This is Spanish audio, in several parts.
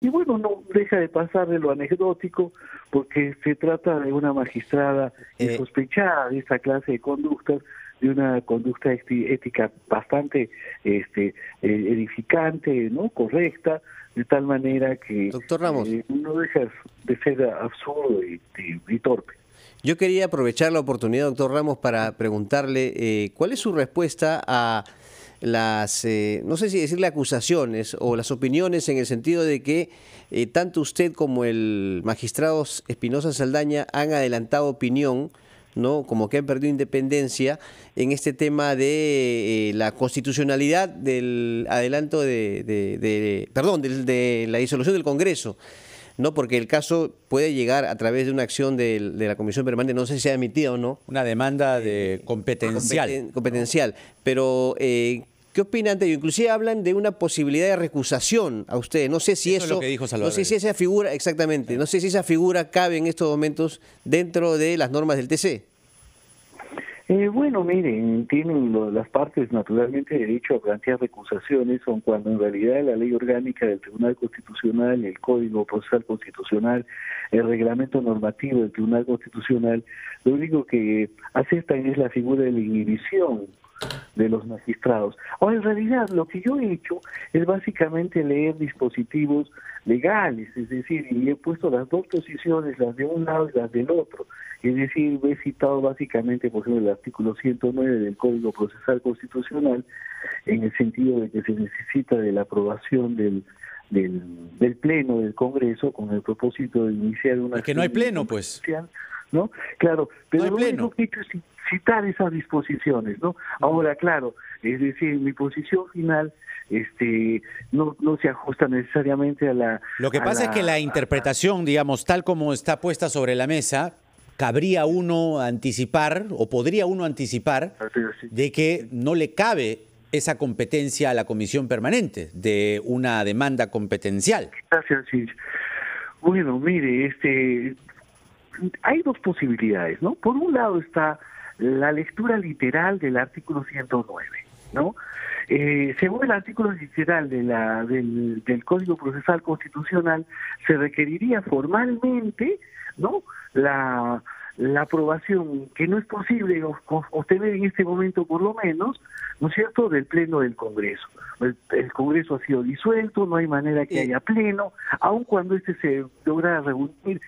Y bueno, no deja de pasar de lo anecdótico, porque se trata de una magistrada sospechada de esta clase de conductas, de una conducta ética bastante edificante, ¿no? Correcta, de tal manera que Doctor Ramos, no deja de ser absurdo y torpe. Yo quería aprovechar la oportunidad, doctor Ramos, para preguntarle cuál es su respuesta a las, no sé si decirle acusaciones o las opiniones en el sentido de que tanto usted como el magistrado Espinosa Saldaña han adelantado opinión, ¿no? Como que han perdido independencia en este tema de la constitucionalidad del adelanto de la disolución del Congreso, ¿no? Porque el caso puede llegar a través de una acción de la Comisión Permanente, no sé si se ha emitido o no. Una demanda de competencial. Competencial, pero ¿qué opina ante ello? Inclusive hablan de una posibilidad de recusación a ustedes. No sé si eso es lo que dijo Salvador. No sé si esa figura, exactamente, no sé si esa figura cabe en estos momentos dentro de las normas del TC. Bueno, miren, tienen las partes naturalmente derecho a plantear recusaciones, son cuando en realidad la ley orgánica del Tribunal Constitucional, el Código Procesal Constitucional, el reglamento normativo del Tribunal Constitucional, lo único que aceptan es la figura de la inhibición de los magistrados. Ahora, en realidad, lo que yo he hecho es básicamente leer dispositivos legales, es decir, y he puesto las dos posiciones, las de un lado y las del otro. Es decir, he citado básicamente, por ejemplo, el artículo 109 del Código Procesal Constitucional, en el sentido de que se necesita de la aprobación del Pleno del Congreso con el propósito de iniciar una... Es que no hay Pleno, pues. ¿No? Claro, pero no hay Pleno. Lo único que he hecho es citar esas disposiciones, ¿no? Ahora, claro, es decir, mi posición final no se ajusta necesariamente a la... Lo que pasa es que la interpretación, digamos, tal como está puesta sobre la mesa, cabría uno anticipar, o podría uno anticipar, de que no le cabe esa competencia a la Comisión Permanente, de una demanda competencial. Gracias, sí. Bueno, mire, hay dos posibilidades, ¿no? Por un lado está la lectura literal del artículo 109, ¿no? Según el artículo literal del Código Procesal Constitucional, se requeriría formalmente, ¿no?, la aprobación, que no es posible obtener en este momento por lo menos, ¿no es cierto?, del Pleno del Congreso. El Congreso ha sido disuelto, no hay manera que haya Pleno, aun cuando se logra reunir,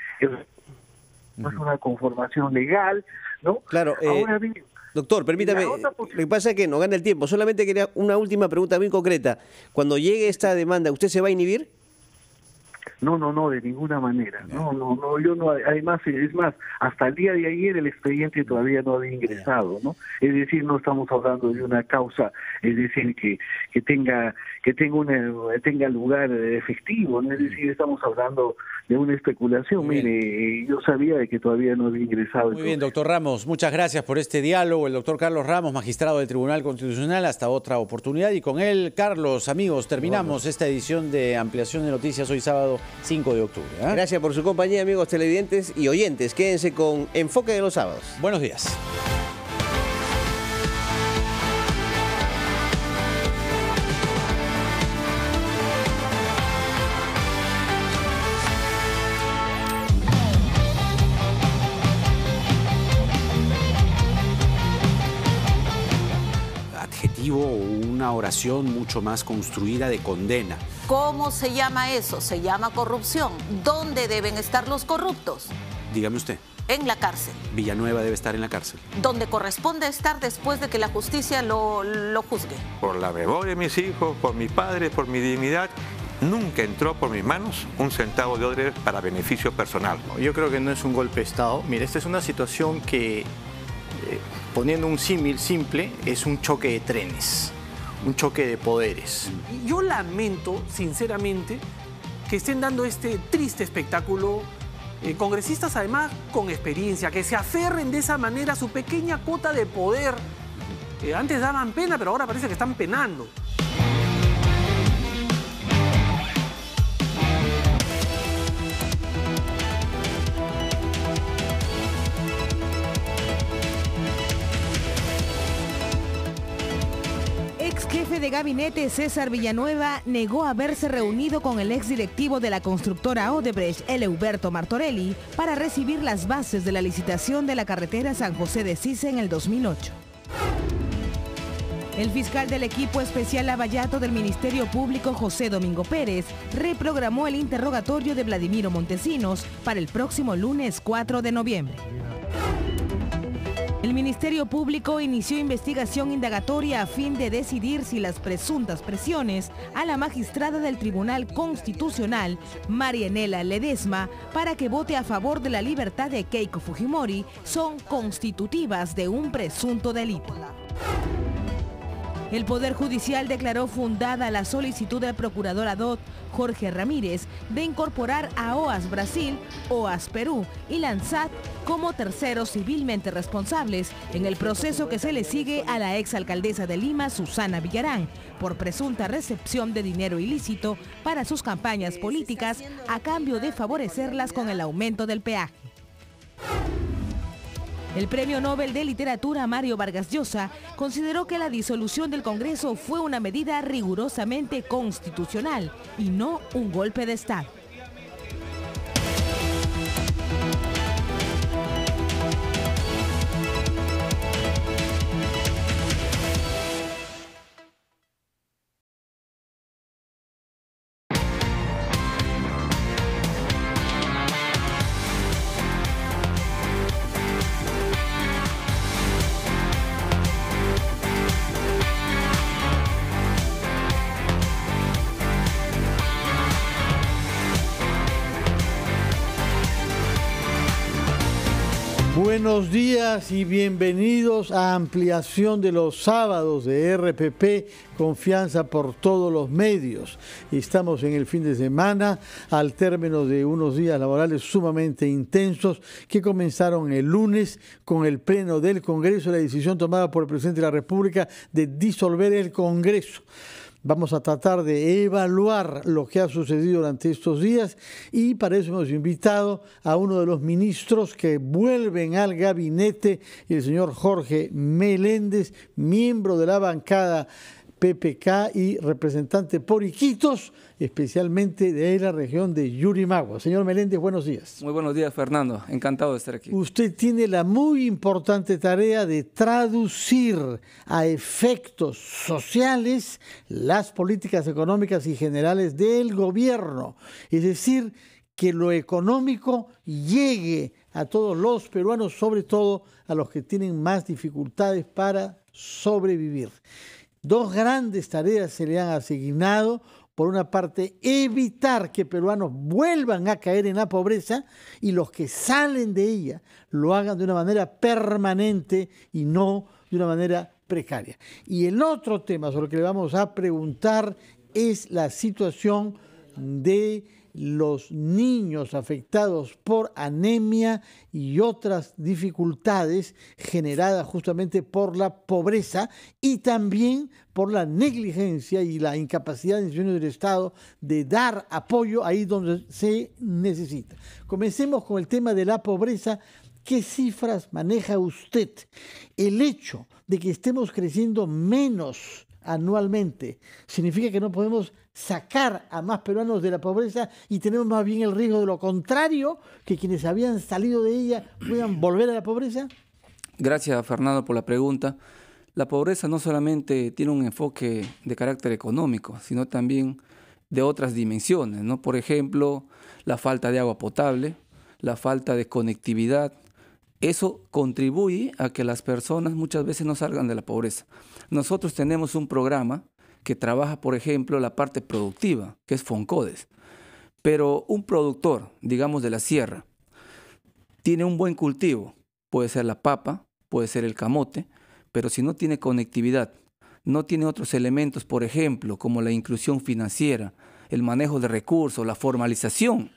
no es una conformación legal, ¿no? Claro, ahora bien, doctor, permítame, lo que pasa es que no gana el tiempo, solamente quería una última pregunta muy concreta. Cuando llegue esta demanda, ¿usted se va a inhibir? No, de ninguna manera. No, yo no, además, es más, hasta el día de ayer el expediente todavía no había ingresado, ¿no? Es decir, no estamos hablando de una causa, es decir, que tenga lugar efectivo, ¿no? Es decir, estamos hablando de una especulación. Mire, yo sabía de que todavía no había ingresado. Muy bien, doctor Ramos, muchas gracias por este diálogo. El doctor Carlos Ramos, magistrado del Tribunal Constitucional, hasta otra oportunidad. Y con él, Carlos, amigos, terminamos esta edición de Ampliación de Noticias hoy sábado 5 de octubre. Gracias por su compañía, amigos televidentes y oyentes. Quédense con Enfoque de los Sábados. Buenos días. Una oración mucho más construida de condena. ¿Cómo se llama eso? Se llama corrupción. ¿Dónde deben estar los corruptos? Dígame usted. En la cárcel. Villanueva debe estar en la cárcel. Donde corresponde estar después de que la justicia lo juzgue. Por la memoria de mis hijos, por mis padres, por mi dignidad, nunca entró por mis manos un centavo de odres para beneficio personal. Yo creo que no es un golpe de Estado. Mire, esta es una situación que, poniendo un símil simple, es un choque de trenes, un choque de poderes. Yo lamento, sinceramente, que estén dando este triste espectáculo, congresistas además con experiencia, que se aferren de esa manera a su pequeña cuota de poder. Antes daban pena, pero ahora parece que están penando. Ex jefe de gabinete César Villanueva negó haberse reunido con el exdirectivo de la constructora Odebrecht, Eleuberto Martorelli, para recibir las bases de la licitación de la carretera San José de Sise en el 2008. El fiscal del equipo especial Lavallato del Ministerio Público, José Domingo Pérez, reprogramó el interrogatorio de Vladimiro Montesinos para el próximo lunes 4 de noviembre. El Ministerio Público inició investigación indagatoria a fin de decidir si las presuntas presiones a la magistrada del Tribunal Constitucional, Marianela Ledesma, para que vote a favor de la libertad de Keiko Fujimori son constitutivas de un presunto delito. El Poder Judicial declaró fundada la solicitud del procurador ad hoc Jorge Ramírez de incorporar a OAS Brasil, OAS Perú y Lansat como terceros civilmente responsables en el proceso que se le sigue a la exalcaldesa de Lima, Susana Villarán, por presunta recepción de dinero ilícito para sus campañas políticas a cambio de favorecerlas con el aumento del peaje. El Premio Nobel de Literatura Mario Vargas Llosa consideró que la disolución del Congreso fue una medida rigurosamente constitucional y no un golpe de Estado. Buenos días y bienvenidos a Ampliación de los Sábados de RPP, Confianza por todos los medios. Estamos en el fin de semana, al término de unos días laborales sumamente intensos que comenzaron el lunes con el pleno del Congreso y la decisión tomada por el presidente de la República de disolver el Congreso. Vamos a tratar de evaluar lo que ha sucedido durante estos días y para eso hemos invitado a uno de los ministros que vuelven al gabinete, el señor Jorge Meléndez, miembro de la bancada PPK y representante por Iquitos, especialmente de la región de Yurimaguas. Señor Meléndez, buenos días. Muy buenos días, Fernando. Encantado de estar aquí. Usted tiene la muy importante tarea de traducir a efectos sociales las políticas económicas y generales del gobierno. Es decir, que lo económico llegue a todos los peruanos, sobre todo a los que tienen más dificultades para sobrevivir. Dos grandes tareas se le han asignado. Por una parte, evitar que peruanos vuelvan a caer en la pobreza y los que salen de ella lo hagan de una manera permanente y no de una manera precaria. Y el otro tema sobre el que le vamos a preguntar es la situación de los niños afectados por anemia y otras dificultades generadas justamente por la pobreza y también por la negligencia y la incapacidad de instituciones del Estado de dar apoyo ahí donde se necesita. Comencemos con el tema de la pobreza. ¿Qué cifras maneja usted? El hecho de que estemos creciendo menos anualmente significa que no podemos sacar a más peruanos de la pobreza y tenemos más bien el riesgo de lo contrario, que quienes habían salido de ella puedan volver a la pobreza. Gracias, Fernando, por la pregunta. La pobreza no solamente tiene un enfoque de carácter económico, sino también de otras dimensiones, ¿no? Por ejemplo, la falta de agua potable, la falta de conectividad. Eso contribuye a que las personas muchas veces no salgan de la pobreza. Nosotros tenemos un programa que trabaja, por ejemplo, la parte productiva, que es Foncodes. Pero un productor, digamos de la sierra, tiene un buen cultivo, puede ser la papa, puede ser el camote, pero si no tiene conectividad, no tiene otros elementos, por ejemplo, como la inclusión financiera, el manejo de recursos, la formalización.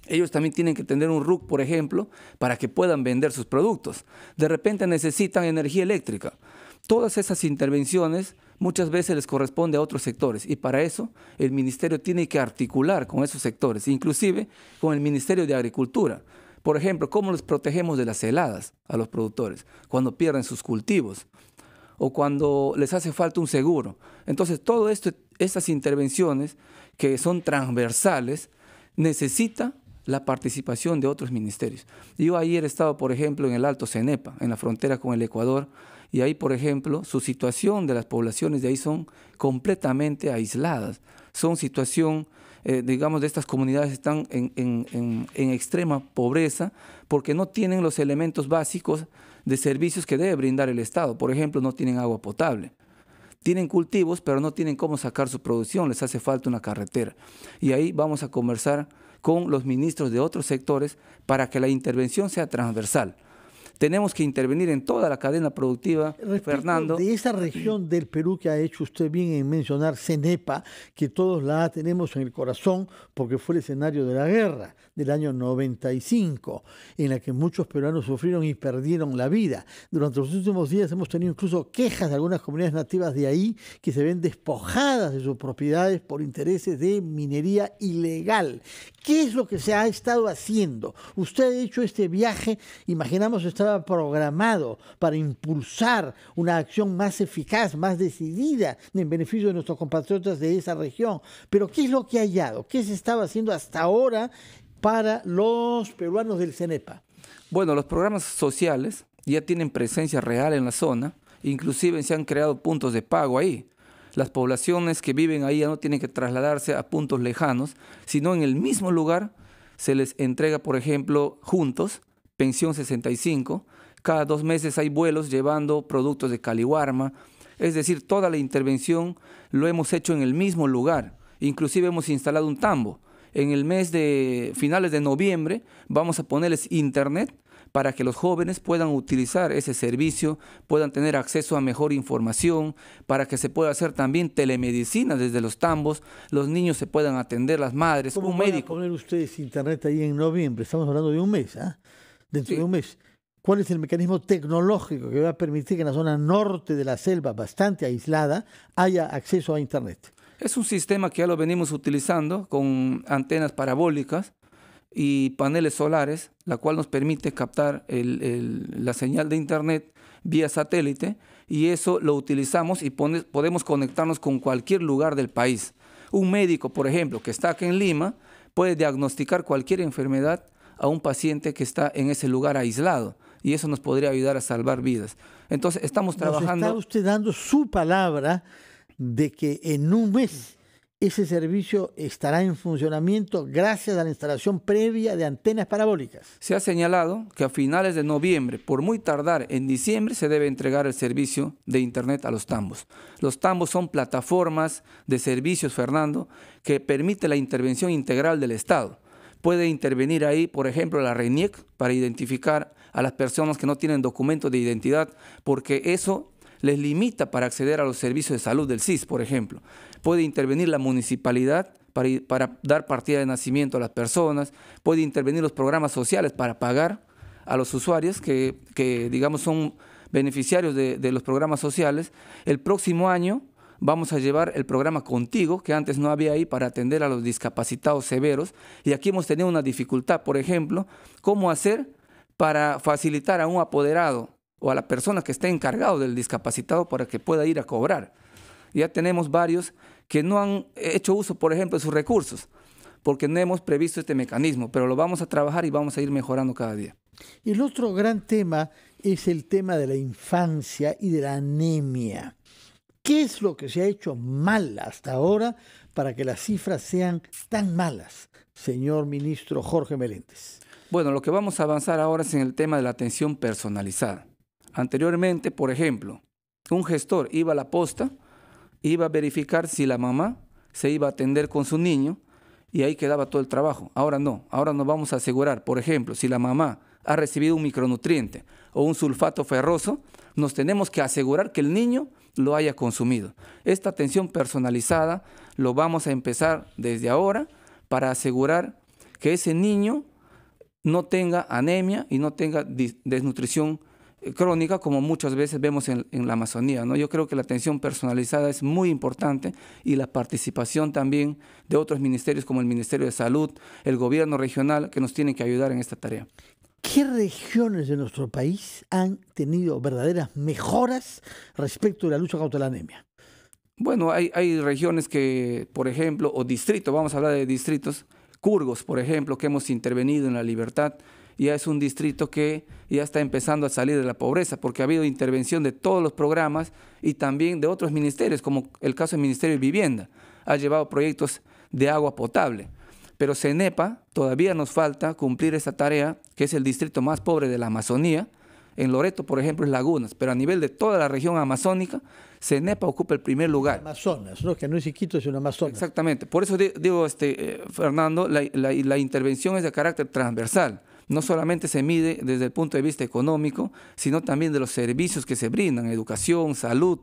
Ellos también tienen que tener un RUC, por ejemplo, para que puedan vender sus productos. De repente necesitan energía eléctrica. Todas esas intervenciones muchas veces les corresponde a otros sectores y para eso el ministerio tiene que articular con esos sectores, inclusive con el Ministerio de Agricultura. Por ejemplo, ¿cómo les protegemos de las heladas a los productores cuando pierden sus cultivos? o cuando les hace falta un seguro. Entonces, todo esto, estas intervenciones que son transversales, necesita la participación de otros ministerios. Yo ayer he estado, por ejemplo, en el Alto Cenepa, en la frontera con el Ecuador, y ahí, por ejemplo, su situación de las poblaciones de ahí son completamente aisladas. Son situación, digamos, de estas comunidades están en extrema pobreza porque no tienen los elementos básicos de servicios que debe brindar el Estado. Por ejemplo, no tienen agua potable. Tienen cultivos, pero no tienen cómo sacar su producción, les hace falta una carretera. Y ahí vamos a conversar con los ministros de otros sectores para que la intervención sea transversal. Tenemos que intervenir en toda la cadena productiva, Fernando. De esa región del Perú que ha hecho usted bien en mencionar, Cenepa, que todos la tenemos en el corazón porque fue el escenario de la guerra del año 95, en la que muchos peruanos sufrieron y perdieron la vida. Durante los últimos días hemos tenido incluso quejas de algunas comunidades nativas de ahí que se ven despojadas de sus propiedades por intereses de minería ilegal. ¿Qué es lo que se ha estado haciendo? Usted ha hecho este viaje, imaginamos estaba programado para impulsar una acción más eficaz, más decidida en beneficio de nuestros compatriotas de esa región. Pero ¿qué es lo que ha hallado? ¿Qué se estaba haciendo hasta ahora para los peruanos del Cenepa? Bueno, los programas sociales ya tienen presencia real en la zona, inclusive se han creado puntos de pago ahí. Las poblaciones que viven ahí ya no tienen que trasladarse a puntos lejanos, sino en el mismo lugar se les entrega, por ejemplo, juntos, pensión 65, cada 2 meses hay vuelos llevando productos de Caliwarma, es decir, toda la intervención lo hemos hecho en el mismo lugar, inclusive hemos instalado un tambo. En el mes de finales de noviembre vamos a ponerles internet para que los jóvenes puedan utilizar ese servicio, puedan tener acceso a mejor información, para que se pueda hacer también telemedicina desde los tambos, los niños se puedan atender, las madres, un médico. ¿Cómo van a poner ustedes internet ahí en noviembre? Estamos hablando de un mes, ¿ah? Dentro de un mes. ¿Cuál es el mecanismo tecnológico que va a permitir que en la zona norte de la selva, bastante aislada, haya acceso a internet? Es un sistema que ya lo venimos utilizando con antenas parabólicas y paneles solares, la cual nos permite captar la señal de internet vía satélite, y eso lo utilizamos y podemos conectarnos con cualquier lugar del país. Un médico, por ejemplo, que está aquí en Lima, puede diagnosticar cualquier enfermedad a un paciente que está en ese lugar aislado, y eso nos podría ayudar a salvar vidas. Entonces, estamos trabajando... Nos está usted dando su palabra de que en un mes ese servicio estará en funcionamiento gracias a la instalación previa de antenas parabólicas. Se ha señalado que a finales de noviembre, por muy tardar en diciembre, se debe entregar el servicio de internet a los tambos. Los tambos son plataformas de servicios, Fernando, que permite la intervención integral del Estado. Puede intervenir ahí, por ejemplo, la RENIEC para identificar a las personas que no tienen documento de identidad, porque eso les limita para acceder a los servicios de salud del SIS, por ejemplo. Puede intervenir la municipalidad para dar partida de nacimiento a las personas, puede intervenir los programas sociales para pagar a los usuarios que digamos, son beneficiarios de los programas sociales. El próximo año vamos a llevar el programa Contigo, que antes no había ahí, para atender a los discapacitados severos. Y aquí hemos tenido una dificultad, por ejemplo, cómo hacer para facilitar a un apoderado o a la persona que esté encargado del discapacitado para que pueda ir a cobrar. Ya tenemos varios que no han hecho uso, por ejemplo, de sus recursos, porque no hemos previsto este mecanismo, pero lo vamos a trabajar y vamos a ir mejorando cada día. Y el otro gran tema es el tema de la infancia y de la anemia. ¿Qué es lo que se ha hecho mal hasta ahora para que las cifras sean tan malas, señor ministro Jorge Meléndez? Bueno, lo que vamos a avanzar ahora es en el tema de la atención personalizada. Anteriormente, por ejemplo, un gestor iba a la posta, iba a verificar si la mamá se iba a atender con su niño y ahí quedaba todo el trabajo. Ahora no, ahora nos vamos a asegurar, por ejemplo, si la mamá ha recibido un micronutriente o un sulfato ferroso, nos tenemos que asegurar que el niño lo haya consumido. Esta atención personalizada lo vamos a empezar desde ahora para asegurar que ese niño no tenga anemia y no tenga desnutrición crónica, como muchas veces vemos en la Amazonía, ¿no? Yo creo que la atención personalizada es muy importante y la participación también de otros ministerios como el Ministerio de Salud, el gobierno regional, que nos tienen que ayudar en esta tarea. ¿qué regiones de nuestro país han tenido verdaderas mejoras respecto de la lucha contra la anemia? Bueno, hay regiones que, por ejemplo, o distritos, vamos a hablar de distritos, Curgos, por ejemplo, que hemos intervenido en La Libertad, ya es un distrito que ya está empezando a salir de la pobreza, porque ha habido intervención de todos los programas y también de otros ministerios, como el caso del Ministerio de Vivienda. Ha llevado proyectos de agua potable. Pero CENEPA todavía nos falta cumplir esa tarea, que es el distrito más pobre de la Amazonía. En Loreto, por ejemplo, es Lagunas, pero a nivel de toda la región amazónica, CENEPA ocupa el primer lugar. Amazonas, ¿no? Que no es Iquitos, es un Amazonas. Exactamente. Por eso digo, Fernando, la intervención es de carácter transversal. No solamente se mide desde el punto de vista económico, sino también de los servicios que se brindan, educación, salud,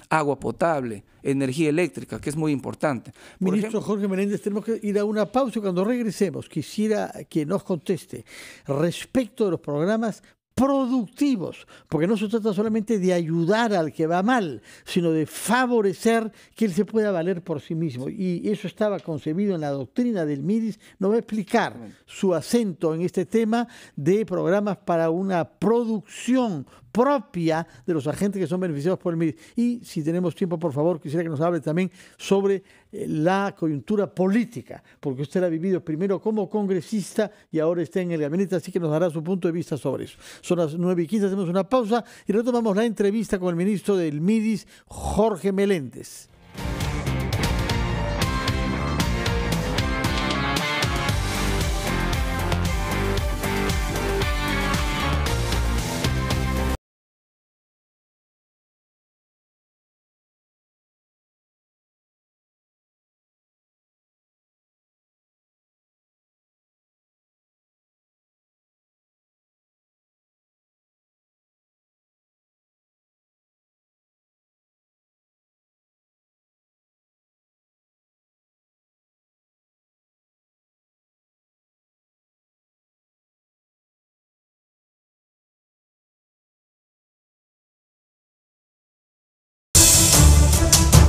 agua potable, energía eléctrica, que es muy importante. Ministro Jorge Meléndez, tenemos que ir a una pausa y cuando regresemos quisiera que nos conteste respecto de los programas productivos, porque no se trata solamente de ayudar al que va mal, sino de favorecer que él se pueda valer por sí mismo. Y eso estaba concebido en la doctrina del MIDIS. Nos va a explicar su acento en este tema de programas para una producción propia de los agentes que son beneficiados por el MIDIS. Y si tenemos tiempo, por favor, quisiera que nos hable también sobre la coyuntura política, porque usted la ha vivido primero como congresista y ahora está en el gabinete, así que nos dará su punto de vista sobre eso. Son las 9:15, hacemos una pausa y retomamos la entrevista con el ministro del MIDIS, Jorge Meléndez.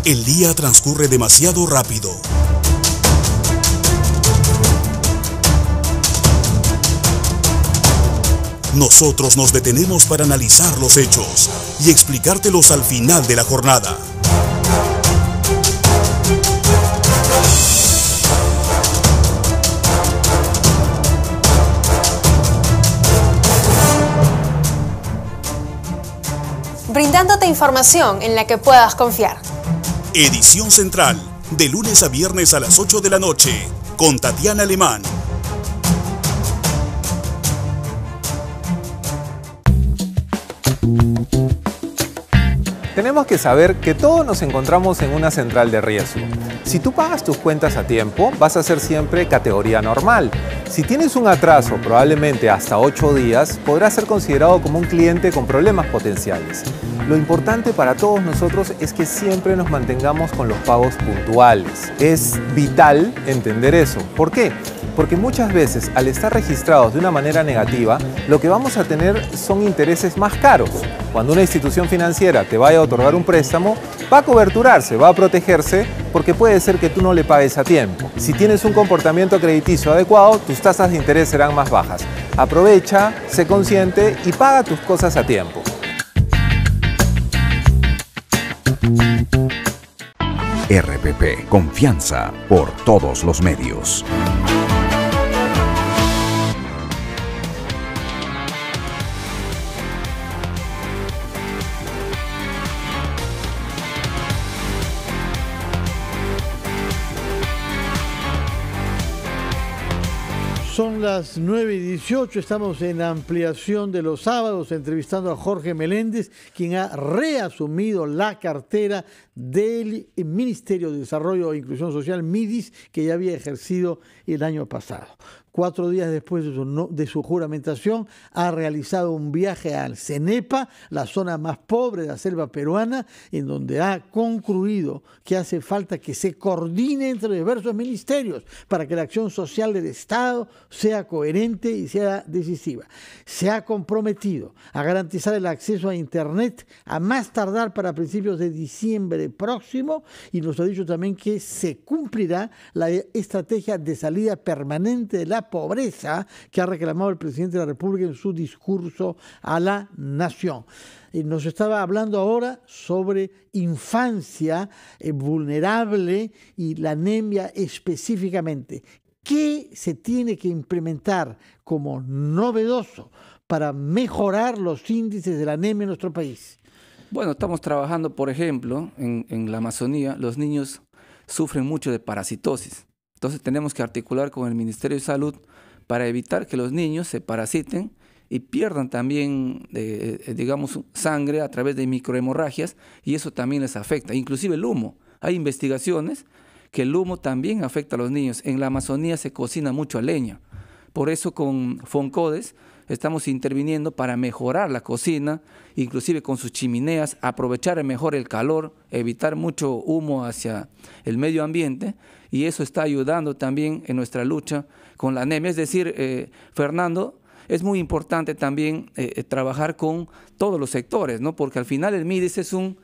El día transcurre demasiado rápido. Nosotros nos detenemos para analizar los hechos y explicártelos al final de la jornada. Brindándote información en la que puedas confiar. Edición Central, de lunes a viernes a las 8 de la noche, con Tatiana Alemán. Tenemos que saber que todos nos encontramos en una central de riesgo. Si tú pagas tus cuentas a tiempo, vas a ser siempre categoría normal. Si tienes un atraso, probablemente hasta 8 días, podrás ser considerado como un cliente con problemas potenciales. Lo importante para todos nosotros es que siempre nos mantengamos con los pagos puntuales. Es vital entender eso. ¿Por qué? Porque muchas veces, al estar registrados de una manera negativa, lo que vamos a tener son intereses más caros. Cuando una institución financiera te vaya a otorgar un préstamo, va a coberturarse, va a protegerse, porque puede ser que tú no le pagues a tiempo. Si tienes un comportamiento crediticio adecuado, tus tasas de interés serán más bajas. Aprovecha, sé consciente y paga tus cosas a tiempo. RPP, confianza por todos los medios. Son las 9:18, estamos en ampliación de los sábados, entrevistando a Jorge Meléndez, quien ha reasumido la cartera del Ministerio de Desarrollo e Inclusión Social, MIDIS, que ya había ejercido el año pasado. 4 días después de su juramentación, ha realizado un viaje al CENEPA, la zona más pobre de la selva peruana, en donde ha concluido que hace falta que se coordine entre diversos ministerios para que la acción social del Estado sea coherente y sea decisiva. Se ha comprometido a garantizar el acceso a Internet a más tardar para principios de diciembre próximo y nos ha dicho también que se cumplirá la estrategia de salida permanente de la pobreza que ha reclamado el presidente de la República en su discurso a la nación. Nos estaba hablando ahora sobre infancia vulnerable y la anemia específicamente. ¿Qué se tiene que implementar como novedoso para mejorar los índices de la anemia en nuestro país? Bueno, estamos trabajando, por ejemplo, en la Amazonía, los niños sufren mucho de parasitosis. Entonces tenemos que articular con el Ministerio de Salud para evitar que los niños se parasiten y pierdan también, digamos, sangre a través de microhemorragias, y eso también les afecta. Inclusive el humo. Hay investigaciones que el humo también afecta a los niños. En la Amazonía se cocina mucho a leña. Por eso con Foncodes estamos interviniendo para mejorar la cocina, inclusive con sus chimeneas, aprovechar mejor el calor, evitar mucho humo hacia el medio ambiente, y eso está ayudando también en nuestra lucha con la anemia. Es decir, Fernando, es muy importante también trabajar con todos los sectores, ¿no? Porque al final el MIDIS es un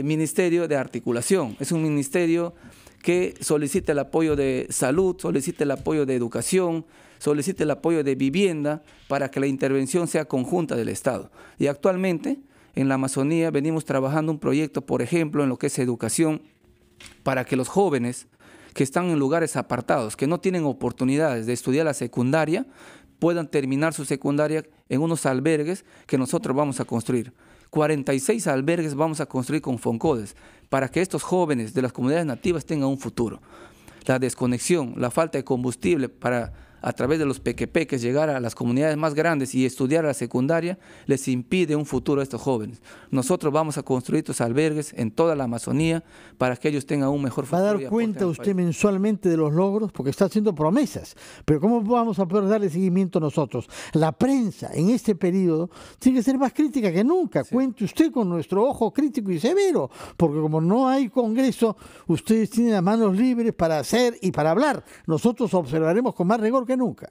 ministerio de articulación, es un ministerio que solicita el apoyo de salud, solicita el apoyo de educación, solicita el apoyo de vivienda para que la intervención sea conjunta del Estado. Y actualmente en la Amazonía venimos trabajando un proyecto, por ejemplo, en lo que es educación, para que los jóvenes que están en lugares apartados, que no tienen oportunidades de estudiar la secundaria, puedan terminar su secundaria en unos albergues que nosotros vamos a construir. 46 albergues vamos a construir con Foncodes para que estos jóvenes de las comunidades nativas tengan un futuro. La desconexión, la falta de combustible para a través de los pequepeques llegar a las comunidades más grandes y estudiar la secundaria les impide un futuro a estos jóvenes. Nosotros vamos a construir estos albergues en toda la Amazonía para que ellos tengan un mejor futuro. ¿Va a dar cuenta usted mensualmente de los logros? Porque está haciendo promesas, pero ¿cómo vamos a poder darle seguimiento nosotros? La prensa en este periodo tiene que ser más crítica que nunca. Sí. Cuente usted con nuestro ojo crítico y severo, porque como no hay Congreso, ustedes tienen las manos libres para hacer y para hablar. Nosotros observaremos con más rigor que nunca.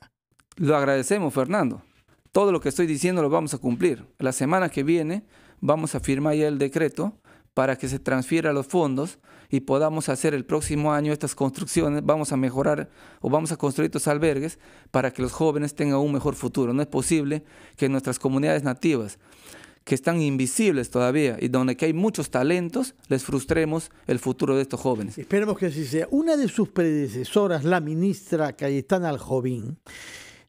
Lo agradecemos, Fernando. Todo lo que estoy diciendo lo vamos a cumplir. La semana que viene vamos a firmar ya el decreto para que se transfiera los fondos y podamos hacer el próximo año estas construcciones. Vamos a mejorar o vamos a construir estos albergues para que los jóvenes tengan un mejor futuro. No es posible que en nuestras comunidades nativas, que están invisibles todavía y donde que hay muchos talentos, les frustremos el futuro de estos jóvenes. Esperemos que así sea. Una de sus predecesoras, la ministra Cayetana Aljovín,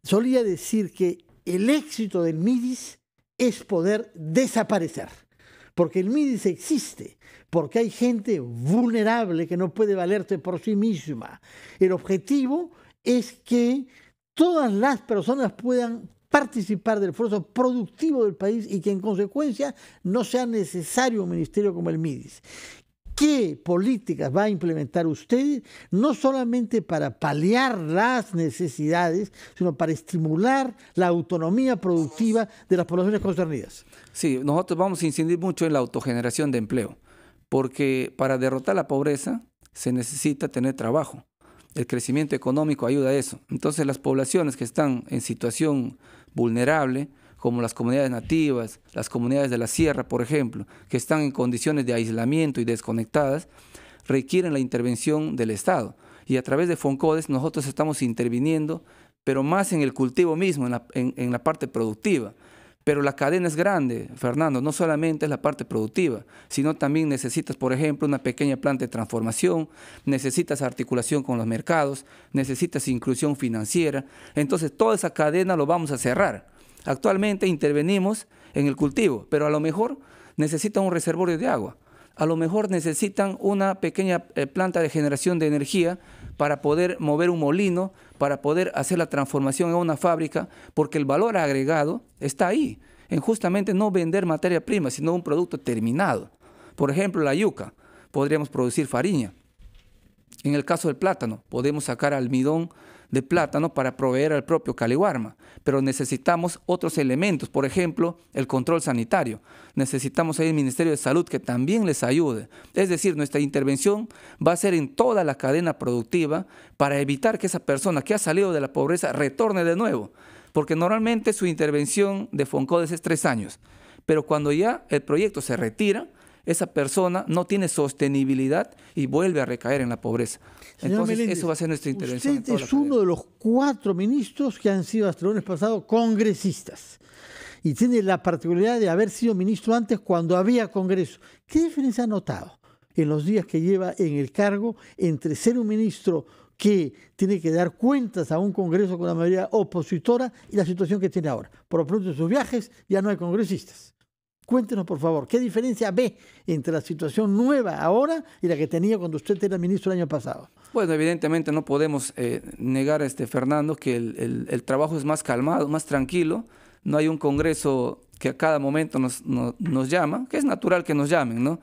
solía decir que el éxito del MIDIS es poder desaparecer, porque el MIDIS existe, porque hay gente vulnerable que no puede valerse por sí misma. El objetivo es que todas las personas puedan participar del esfuerzo productivo del país y que en consecuencia no sea necesario un ministerio como el MIDIS. ¿Qué políticas va a implementar usted, no solamente para paliar las necesidades, sino para estimular la autonomía productiva de las poblaciones concernidas? Sí, nosotros vamos a incidir mucho en la autogeneración de empleo, porque para derrotar la pobreza se necesita tener trabajo. El crecimiento económico ayuda a eso. Entonces las poblaciones que están en situación vulnerable, como las comunidades nativas, las comunidades de la sierra, por ejemplo, que están en condiciones de aislamiento y desconectadas, requieren la intervención del Estado. Y a través de Foncodes nosotros estamos interviniendo, pero más en el cultivo mismo, en la parte productiva. Pero la cadena es grande, Fernando, no solamente es la parte productiva, sino también necesitas, por ejemplo, una pequeña planta de transformación, necesitas articulación con los mercados, necesitas inclusión financiera. Entonces, toda esa cadena lo vamos a cerrar. Actualmente intervenimos en el cultivo, pero a lo mejor necesitan un reservorio de agua. A lo mejor necesitan una pequeña planta de generación de energía para poder mover un molino, para poder hacer la transformación en una fábrica, porque el valor agregado está ahí, en justamente no vender materia prima, sino un producto terminado. Por ejemplo, la yuca, podríamos producir farina. En el caso del plátano, podemos sacar almidón de plátano para proveer al propio Caliwarma, pero necesitamos otros elementos, por ejemplo, el control sanitario. Necesitamos ahí el Ministerio de Salud que también les ayude. Es decir, nuestra intervención va a ser en toda la cadena productiva para evitar que esa persona que ha salido de la pobreza retorne de nuevo, porque normalmente su intervención de FONCODES es 3 años, pero cuando ya el proyecto se retira, esa persona no tiene sostenibilidad y vuelve a recaer en la pobreza. Señor Entonces, Meléndez, eso va a ser nuestra intervención. Usted es uno de los 4 ministros que han sido hasta el lunes pasado congresistas y tiene la particularidad de haber sido ministro antes cuando había Congreso. ¿Qué diferencia ha notado en los días que lleva en el cargo entre ser un ministro que tiene que dar cuentas a un Congreso con la mayoría opositora y la situación que tiene ahora? Por lo pronto, en sus viajes ya no hay congresistas. Cuéntenos, por favor, ¿qué diferencia ve entre la situación nueva ahora y la que tenía cuando usted era ministro el año pasado? Bueno, evidentemente no podemos negar, Fernando, que el trabajo es más calmado, más tranquilo. No hay un Congreso que a cada momento nos llama, que es natural que nos llamen, ¿no?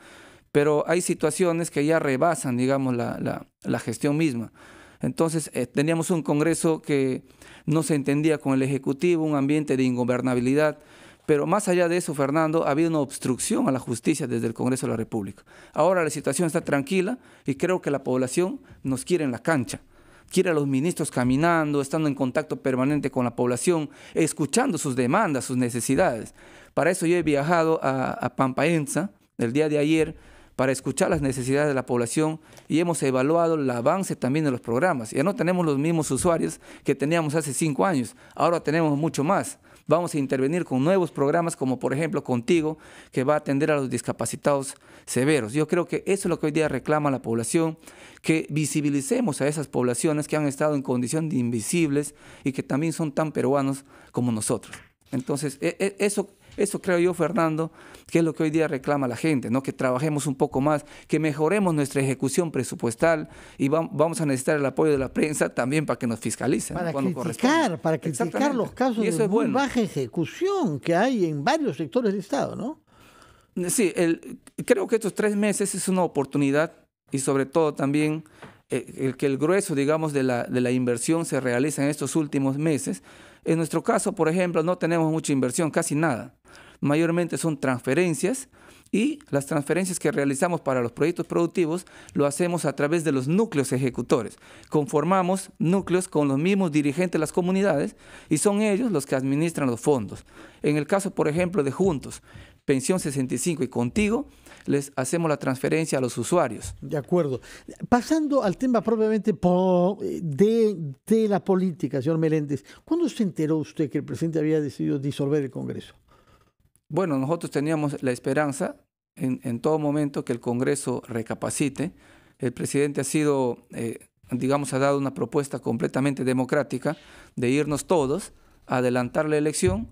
Pero hay situaciones que ya rebasan, digamos, la gestión misma. Entonces, teníamos un Congreso que no se entendía con el Ejecutivo, un ambiente de ingobernabilidad. Pero más allá de eso, Fernando, ha habido una obstrucción a la justicia desde el Congreso de la República. Ahora la situación está tranquila y creo que la población nos quiere en la cancha. Quiere a los ministros caminando, estando en contacto permanente con la población, escuchando sus demandas, sus necesidades. Para eso yo he viajado a Pampaenza el día de ayer para escuchar las necesidades de la población y hemos evaluado el avance también de los programas. Ya no tenemos los mismos usuarios que teníamos hace 5 años, ahora tenemos mucho más. Vamos a intervenir con nuevos programas como por ejemplo Contigo, que va a atender a los discapacitados severos. Yo creo que eso es lo que hoy día reclama la población, que visibilicemos a esas poblaciones que han estado en condición de invisibles y que también son tan peruanos como nosotros. Entonces, eso creo yo, Fernando, que es lo que hoy día reclama la gente, ¿no? Que trabajemos un poco más, que mejoremos nuestra ejecución presupuestal y vamos a necesitar el apoyo de la prensa también para que nos fiscalicen. Para criticar los casos de muy baja ejecución que hay en varios sectores del Estado, ¿no? Sí, creo que estos 3 meses es una oportunidad y sobre todo también que el grueso, digamos, de la inversión se realiza en estos últimos meses. En nuestro caso, por ejemplo, no tenemos mucha inversión, casi nada. Mayormente son transferencias y las transferencias que realizamos para los proyectos productivos lo hacemos a través de los núcleos ejecutores. Conformamos núcleos con los mismos dirigentes de las comunidades y son ellos los que administran los fondos. En el caso, por ejemplo, de Juntos, Pensión 65 y Contigo, les hacemos la transferencia a los usuarios. De acuerdo. Pasando al tema propiamente de la política, señor Meléndez, ¿cuándo se enteró usted que el presidente había decidido disolver el Congreso? Bueno, nosotros teníamos la esperanza en todo momento que el Congreso recapacite. El presidente ha sido, digamos, ha dado una propuesta completamente democrática de irnos todos, adelantar la elección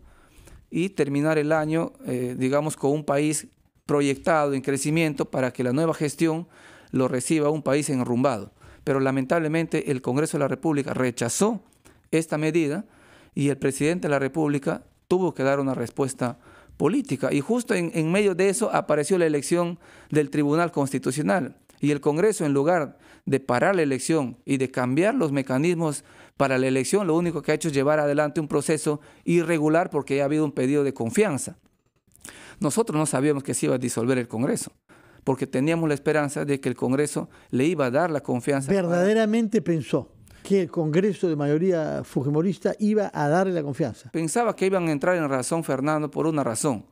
y terminar el año, digamos, con un país proyectado en crecimiento para que la nueva gestión lo reciba un país enrumbado. Pero lamentablemente el Congreso de la República rechazó esta medida y el presidente de la República tuvo que dar una respuesta política. Y justo en medio de eso apareció la elección del Tribunal Constitucional. Y el Congreso, en lugar de parar la elección y de cambiar los mecanismos para la elección, lo único que ha hecho es llevar adelante un proceso irregular porque ha habido un pedido de confianza. Nosotros no sabíamos que se iba a disolver el Congreso, porque teníamos la esperanza de que el Congreso le iba a dar la confianza. ¿Verdaderamente pensó que el Congreso de mayoría fujimorista iba a darle la confianza? Pensaba que iban a entrar en razón, Fernando, por una razón.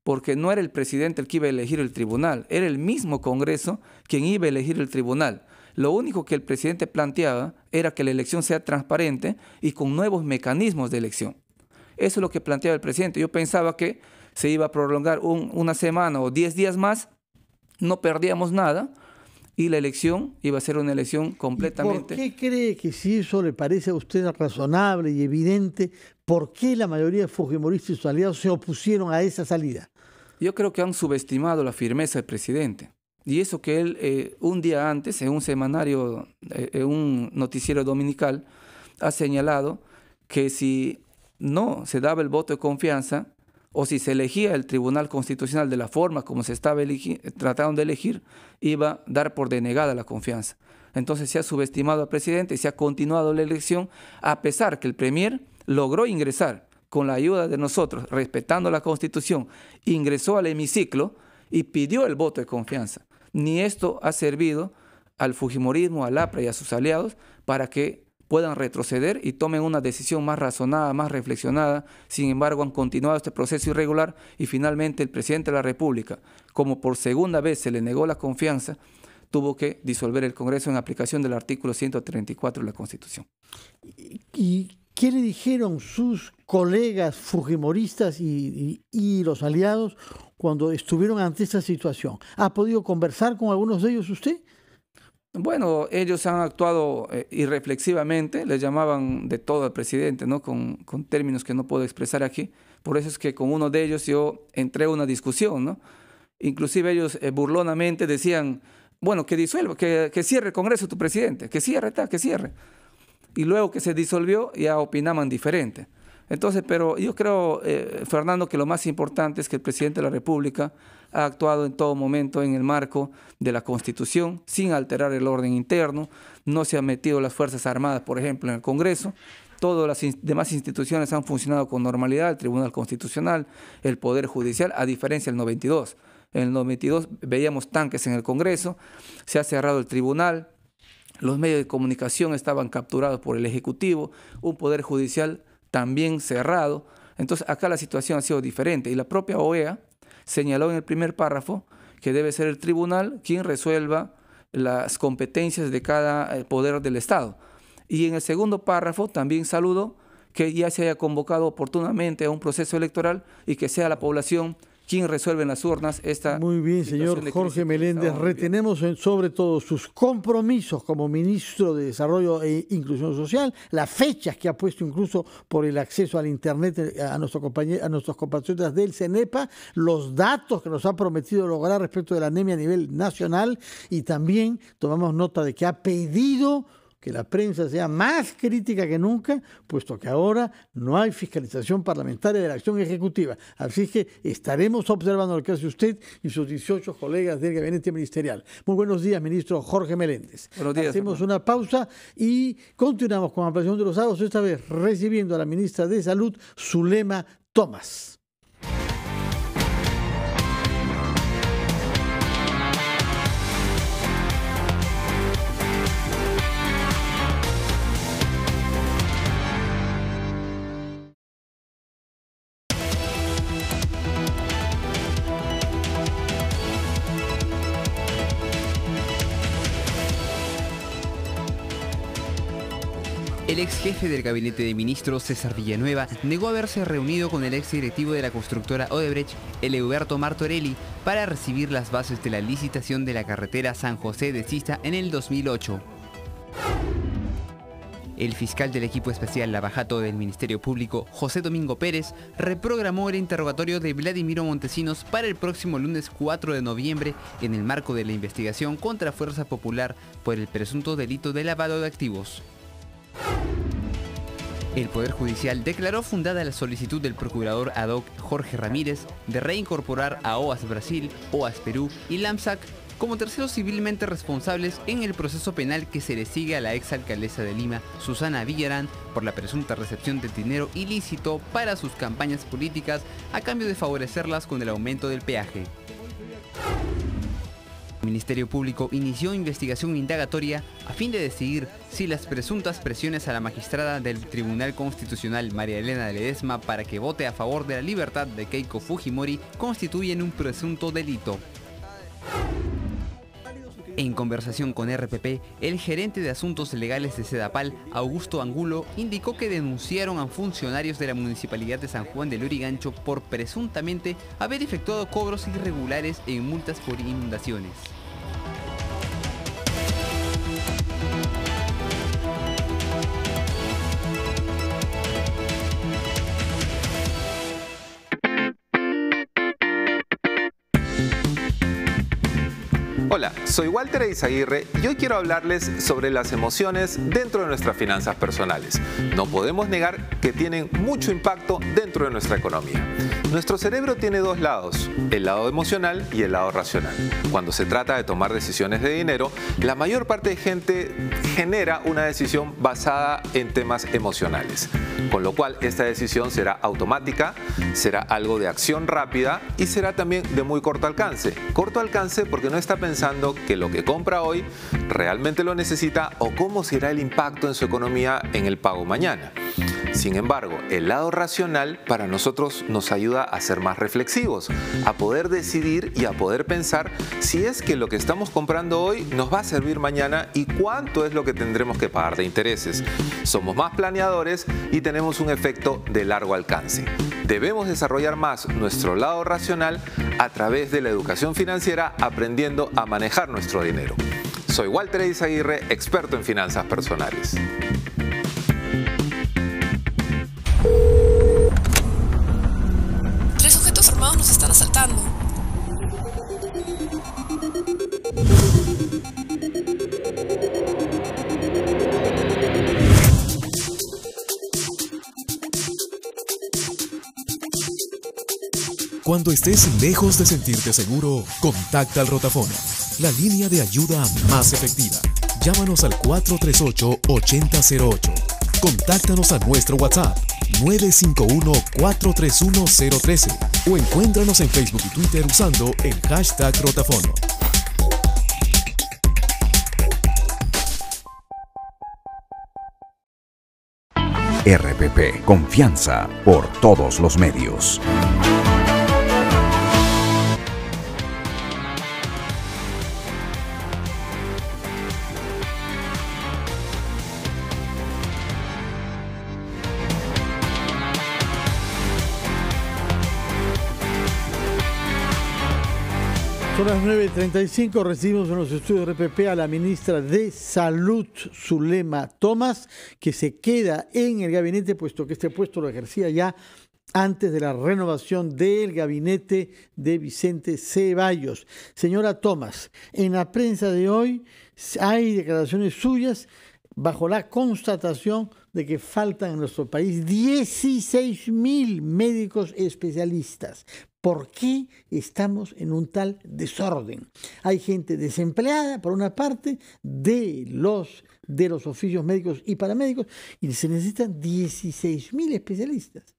Porque no era el presidente el que iba a elegir el tribunal, era el mismo Congreso quien iba a elegir el tribunal. Lo único que el presidente planteaba era que la elección sea transparente y con nuevos mecanismos de elección. Eso es lo que planteaba el presidente. Yo pensaba que se iba a prolongar una semana o 10 días más, no perdíamos nada y la elección iba a ser una elección completamente... ¿Por qué cree que si eso le parece a usted razonable y evidente, por qué la mayoría de fujimoristas y sus aliados se opusieron a esa salida? Yo creo que han subestimado la firmeza del presidente. Y eso que él un día antes, en un semanario, en un noticiero dominical, ha señalado que si no se daba el voto de confianza o si se elegía el Tribunal Constitucional de la forma como se estaba tratando de elegir, iba a dar por denegada la confianza. Entonces se ha subestimado al presidente y se ha continuado la elección, a pesar que el premier logró ingresar con la ayuda de nosotros, respetando la Constitución, ingresó al hemiciclo y pidió el voto de confianza. Ni esto ha servido al fujimorismo, al APRA y a sus aliados para que puedan retroceder y tomen una decisión más razonada, más reflexionada. Sin embargo, han continuado este proceso irregular y finalmente el presidente de la República, como por segunda vez se le negó la confianza, tuvo que disolver el Congreso en aplicación del artículo 134 de la Constitución. ¿Y qué le dijeron sus colegas fujimoristas y los aliados cuando estuvieron ante esta situación? ¿Ha podido conversar con algunos de ellos usted? Bueno, ellos han actuado irreflexivamente, le llamaban de todo al presidente, ¿no? Con términos que no puedo expresar aquí. Por eso es que con uno de ellos yo entré a una discusión, ¿no? Inclusive ellos burlonamente decían, bueno, que disuelva, que cierre el Congreso tu presidente, que cierre, que cierre. Y luego que se disolvió ya opinaban diferente. Entonces, pero yo creo, Fernando, que lo más importante es que el presidente de la República ha actuado en todo momento en el marco de la Constitución, sin alterar el orden interno, no se han metido las Fuerzas Armadas, por ejemplo, en el Congreso. Todas las demás instituciones han funcionado con normalidad, el Tribunal Constitucional, el Poder Judicial, a diferencia del 92. En el 92 veíamos tanques en el Congreso, se ha cerrado el tribunal, los medios de comunicación estaban capturados por el Ejecutivo, un Poder Judicial también cerrado. Entonces acá la situación ha sido diferente y la propia OEA señaló en el primer párrafo que debe ser el tribunal quien resuelva las competencias de cada poder del Estado. Y en el segundo párrafo también saludó que ya se haya convocado oportunamente a un proceso electoral y que sea la población quien resuelve en las urnas esta Muy bien, señor Jorge Meléndez. Retenemos sobre todo sus compromisos como ministro de Desarrollo e Inclusión Social, las fechas que ha puesto incluso por el acceso al Internet a nuestros compatriotas del CENEPA, los datos que nos ha prometido lograr respecto de la anemia a nivel nacional y también tomamos nota de que ha pedido que la prensa sea más crítica que nunca, puesto que ahora no hay fiscalización parlamentaria de la acción ejecutiva. Así que estaremos observando lo que hace usted y sus 18 colegas del gabinete ministerial. Muy buenos días, ministro Jorge Meléndez. Buenos días. Hacemos una pausa y continuamos con ampliación de los datos, esta vez recibiendo a la ministra de Salud, Zulema Thomas. El ex jefe del gabinete de ministros, César Villanueva, negó haberse reunido con el ex directivo de la constructora Odebrecht, Elehuberto Martorelli, para recibir las bases de la licitación de la carretera San José de Sisa en el 2008. El fiscal del equipo especial Lavajato del Ministerio Público, José Domingo Pérez, reprogramó el interrogatorio de Vladimiro Montesinos para el próximo lunes 4 de noviembre en el marco de la investigación contra Fuerza Popular por el presunto delito de lavado de activos. El Poder Judicial declaró fundada la solicitud del procurador ad hoc Jorge Ramírez de reincorporar a OAS Brasil, OAS Perú y LAMSAC como terceros civilmente responsables en el proceso penal que se le sigue a la exalcaldesa de Lima, Susana Villarán, por la presunta recepción de dinero ilícito para sus campañas políticas a cambio de favorecerlas con el aumento del peaje. El Ministerio Público inició investigación indagatoria a fin de decidir si las presuntas presiones a la magistrada del Tribunal Constitucional María Elena Ledesma para que vote a favor de la libertad de Keiko Fujimori constituyen un presunto delito. En conversación con RPP, el gerente de Asuntos Legales de Sedapal, Augusto Angulo, indicó que denunciaron a funcionarios de la Municipalidad de San Juan de Lurigancho por presuntamente haber efectuado cobros irregulares en multas por inundaciones. Hola, soy Walter Eizaguirre y hoy quiero hablarles sobre las emociones dentro de nuestras finanzas personales. No podemos negar que tienen mucho impacto dentro de nuestra economía. Nuestro cerebro tiene dos lados, el lado emocional y el lado racional. Cuando se trata de tomar decisiones de dinero, la mayor parte de gente genera una decisión basada en temas emocionales, con lo cual esta decisión será automática, será algo de acción rápida y será también de muy corto alcance. Corto alcance porque no está pensando que lo que compra hoy realmente lo necesita o cómo será el impacto en su economía en el pago mañana. Sin embargo, el lado racional para nosotros nos ayuda a ser más reflexivos, a poder decidir y a poder pensar si es que lo que estamos comprando hoy nos va a servir mañana y cuánto es lo que tendremos que pagar de intereses. Somos más planeadores y tenemos un efecto de largo alcance. Debemos desarrollar más nuestro lado racional a través de la educación financiera, aprendiendo a manejar nuestro dinero. Soy Walter Eizaguirre, experto en finanzas personales. Tres sujetos armados nos están asaltando. Cuando estés lejos de sentirte seguro, contacta al Rotafono, la línea de ayuda más efectiva. Llámanos al 438-8008. Contáctanos a nuestro WhatsApp 951-431-013 o encuéntranos en Facebook y Twitter usando el hashtag Rotafono. RPP, confianza por todos los medios. Son las 9:35, recibimos en los estudios de RPP a la ministra de Salud, Zulema Thomas, que se queda en el gabinete, puesto que este puesto lo ejercía ya antes de la renovación del gabinete de Vicente Ceballos. Señora Thomas, en la prensa de hoy hay declaraciones suyas bajo la constatación de que faltan en nuestro país 16.000 médicos especialistas. ¿Por qué estamos en un tal desorden? Hay gente desempleada, por una parte, de los oficios médicos y paramédicos, y se necesitan 16.000 especialistas.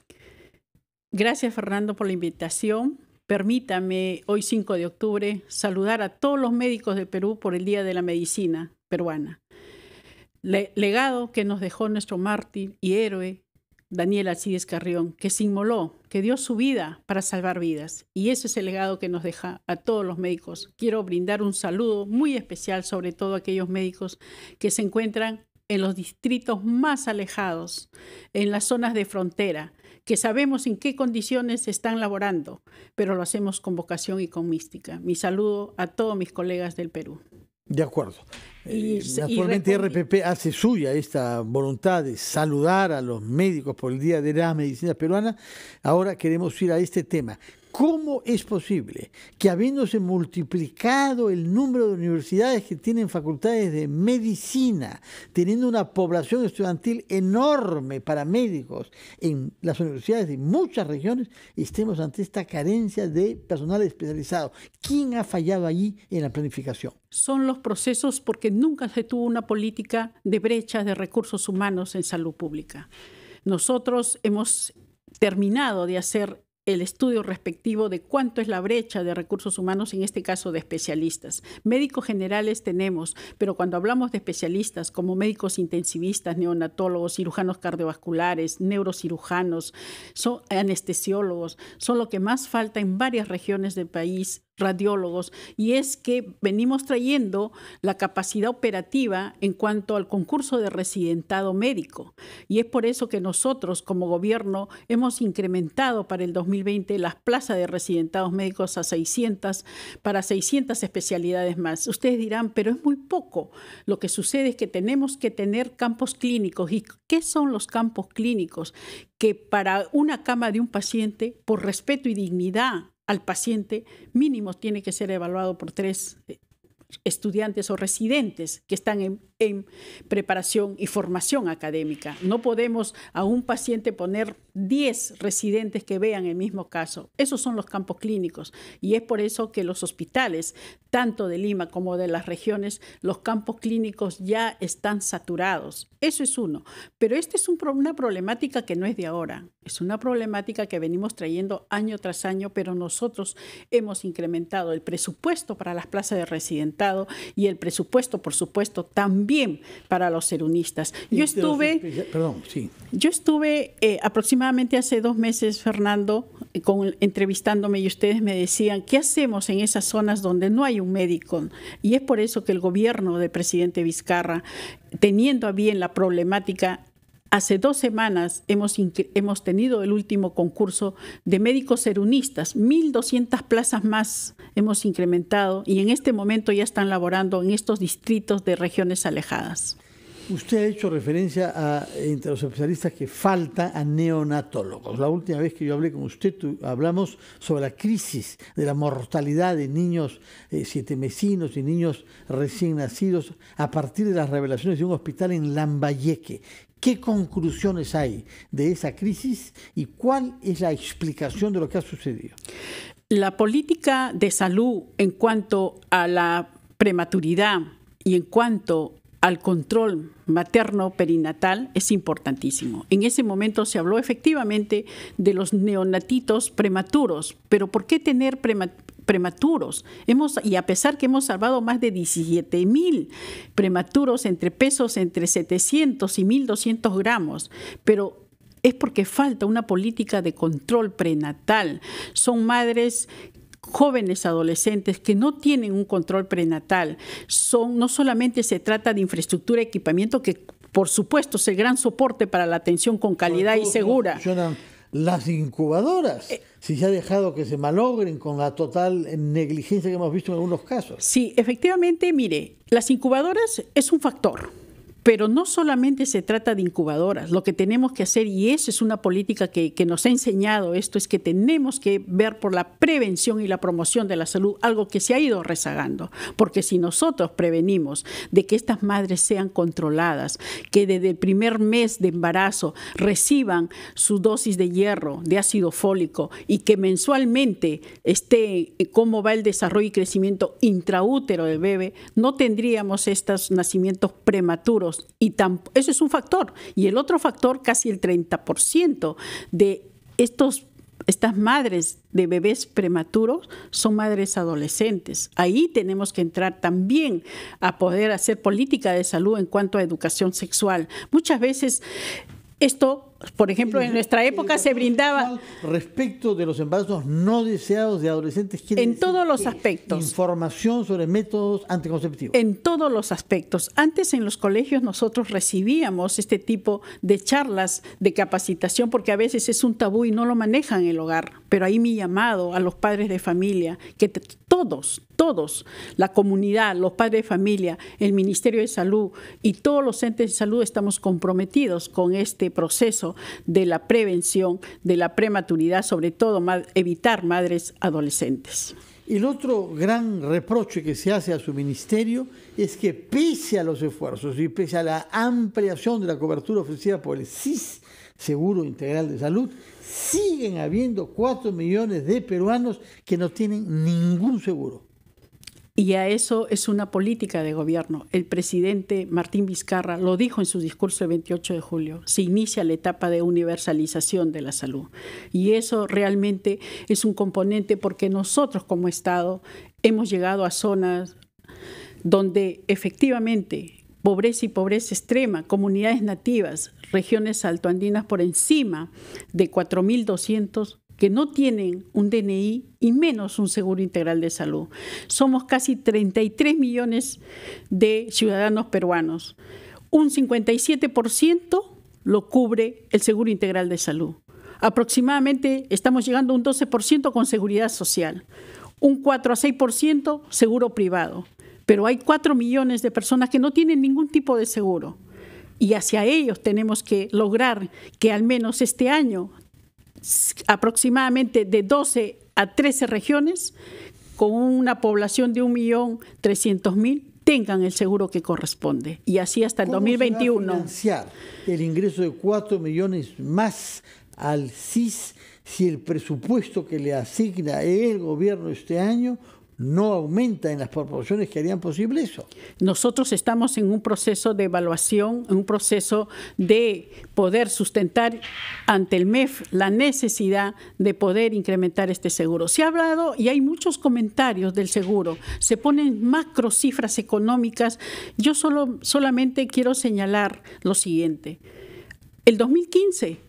Gracias, Fernando, por la invitación. Permítame, hoy 5 de octubre, saludar a todos los médicos de Perú por el Día de la Medicina Peruana. Legado que nos dejó nuestro mártir y héroe, Daniel Alcides Carrión, que se inmoló, que dio su vida para salvar vidas. Y ese es el legado que nos deja a todos los médicos. Quiero brindar un saludo muy especial, sobre todo a aquellos médicos que se encuentran en los distritos más alejados, en las zonas de frontera, que sabemos en qué condiciones están laborando, pero lo hacemos con vocación y con mística. Mi saludo a todos mis colegas del Perú. De acuerdo. Naturalmente RPP hace suya esta voluntad de saludar a los médicos por el Día de la Medicina Peruana. Ahora queremos ir a este tema. ¿Cómo es posible que, habiéndose multiplicado el número de universidades que tienen facultades de medicina, teniendo una población estudiantil enorme para médicos en las universidades de muchas regiones, estemos ante esta carencia de personal especializado? ¿Quién ha fallado allí en la planificación? Son los procesos, porque nunca se tuvo una política de brechas de recursos humanos en salud pública. Nosotros hemos terminado de hacer el estudio respectivo de cuánto es la brecha de recursos humanos, en este caso de especialistas. Médicos generales tenemos, pero cuando hablamos de especialistas como médicos intensivistas, neonatólogos, cirujanos cardiovasculares, neurocirujanos, son anestesiólogos, son lo que más falta en varias regiones del país, radiólogos, y es que venimos trayendo la capacidad operativa en cuanto al concurso de residentado médico, y es por eso que nosotros como gobierno hemos incrementado para el 2020 las plazas de residentados médicos a 600, para 600 especialidades más. Ustedes dirán, pero es muy poco. Lo que sucede es que tenemos que tener campos clínicos. ¿Y qué son los campos clínicos? Que para una cama de un paciente, por respeto y dignidad al paciente, mínimo tiene que ser evaluado por 3 estudiantes o residentes que están en preparación y formación académica. No podemos a un paciente poner 10 residentes que vean el mismo caso. Esos son los campos clínicos y es por eso que los hospitales, tanto de Lima como de las regiones, los campos clínicos ya están saturados. Eso es uno. Pero esta es una problemática que no es de ahora. Es una problemática que venimos trayendo año tras año, pero nosotros hemos incrementado el presupuesto para las plazas de residentado y el presupuesto, por supuesto, también para los serunistas. Yo estuve aproximadamente hace 2 meses, Fernando, entrevistándome y ustedes me decían, ¿qué hacemos en esas zonas donde no hay un médico? Y es por eso que el gobierno del presidente Vizcarra, teniendo a bien la problemática, hace 2 semanas hemos tenido el último concurso de médicos serunistas, 1.200 plazas más hemos incrementado y en este momento ya están laborando en estos distritos de regiones alejadas. Usted ha hecho referencia entre los especialistas que falta a neonatólogos. La última vez que yo hablé con usted, hablamos sobre la crisis de la mortalidad de niños 7-mesinos y niños recién nacidos a partir de las revelaciones de un hospital en Lambayeque. ¿Qué conclusiones hay de esa crisis y cuál es la explicación de lo que ha sucedido? La política de salud en cuanto a la prematuridad y en cuanto al control materno-perinatal es importantísimo. En ese momento se habló efectivamente de los neonatitos prematuros, pero ¿por qué tener prematuros? Y a pesar que hemos salvado más de 17.000 prematuros entre pesos entre 700 y 1.200 gramos, pero es porque falta una política de control prenatal. Son madres jóvenes adolescentes que no tienen un control prenatal. No solamente se trata de infraestructura y equipamiento, que por supuesto es el gran soporte para la atención con calidad y segura. Funcionan las incubadoras, si se ha dejado que se malogren con la total negligencia que hemos visto en algunos casos. Sí, efectivamente, mire, las incubadoras es un factor. Pero no solamente se trata de incubadoras, lo que tenemos que hacer, y eso es una política que nos ha enseñado esto, es que tenemos que ver por la prevención y la promoción de la salud, algo que se ha ido rezagando, porque si nosotros prevenimos de que estas madres sean controladas, que desde el primer mes de embarazo reciban su dosis de hierro, de ácido fólico, y que mensualmente esté cómo va el desarrollo y crecimiento intraútero del bebé, no tendríamos estos nacimientos prematuros. Y eso es un factor. Y el otro factor, casi el 30% de estas madres de bebés prematuros son madres adolescentes. Ahí tenemos que entrar también a poder hacer política de salud en cuanto a educación sexual. Muchas veces esto, por ejemplo, en nuestra época se brindaba... Respecto de los embarazos no deseados de adolescentes, en todos los aspectos. Información sobre métodos anticonceptivos. En todos los aspectos. Antes en los colegios nosotros recibíamos este tipo de charlas de capacitación porque a veces es un tabú y no lo manejan en el hogar. Pero ahí mi llamado a los padres de familia, que todos, la comunidad, los padres de familia, el Ministerio de Salud y todos los entes de salud estamos comprometidos con este proceso de la prevención de la prematuridad, sobre todo evitar madres adolescentes. El otro gran reproche que se hace a su ministerio es que pese a los esfuerzos y pese a la ampliación de la cobertura ofrecida por el SIS, Seguro Integral de Salud, siguen habiendo 4 millones de peruanos que no tienen ningún seguro. Y a eso es una política de gobierno. El presidente Martín Vizcarra lo dijo en su discurso el 28 de julio. Se inicia la etapa de universalización de la salud. Y eso realmente es un componente porque nosotros como Estado hemos llegado a zonas donde efectivamente pobreza y pobreza extrema, comunidades nativas, regiones altoandinas por encima de 4.200 que no tienen un DNI y menos un seguro integral de salud. Somos casi 33 millones de ciudadanos peruanos. Un 57% lo cubre el seguro integral de salud. Aproximadamente estamos llegando a un 12% con seguridad social, un 4 a 6% seguro privado. Pero hay 4 millones de personas que no tienen ningún tipo de seguro. Y hacia ellos tenemos que lograr que al menos este año aproximadamente de 12 a 13 regiones con una población de 1.300.000 tengan el seguro que corresponde. Y así hasta el 2021. ¿Cómo se va a financiar el ingreso de 4 millones más al CIS si el presupuesto que le asigna el gobierno este año no aumenta en las proporciones que harían posible eso? Nosotros estamos en un proceso de evaluación, en un proceso de poder sustentar ante el MEF la necesidad de poder incrementar este seguro. Se ha hablado y hay muchos comentarios del seguro, se ponen macro cifras económicas. Yo solamente quiero señalar lo siguiente. El 2015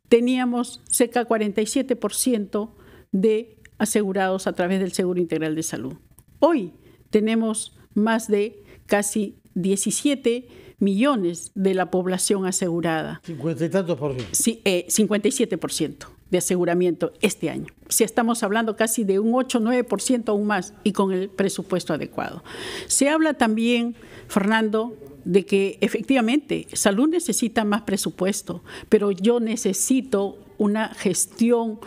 teníamos cerca del 47% de asegurados a través del Seguro Integral de Salud. Hoy tenemos más de casi 17 millones de la población asegurada. 50 y tantos por ciento. Sí, 57% de aseguramiento este año. Si estamos hablando casi de un 8-9% aún más y con el presupuesto adecuado. Se habla también, Fernando, de que efectivamente salud necesita más presupuesto, pero yo necesito una gestión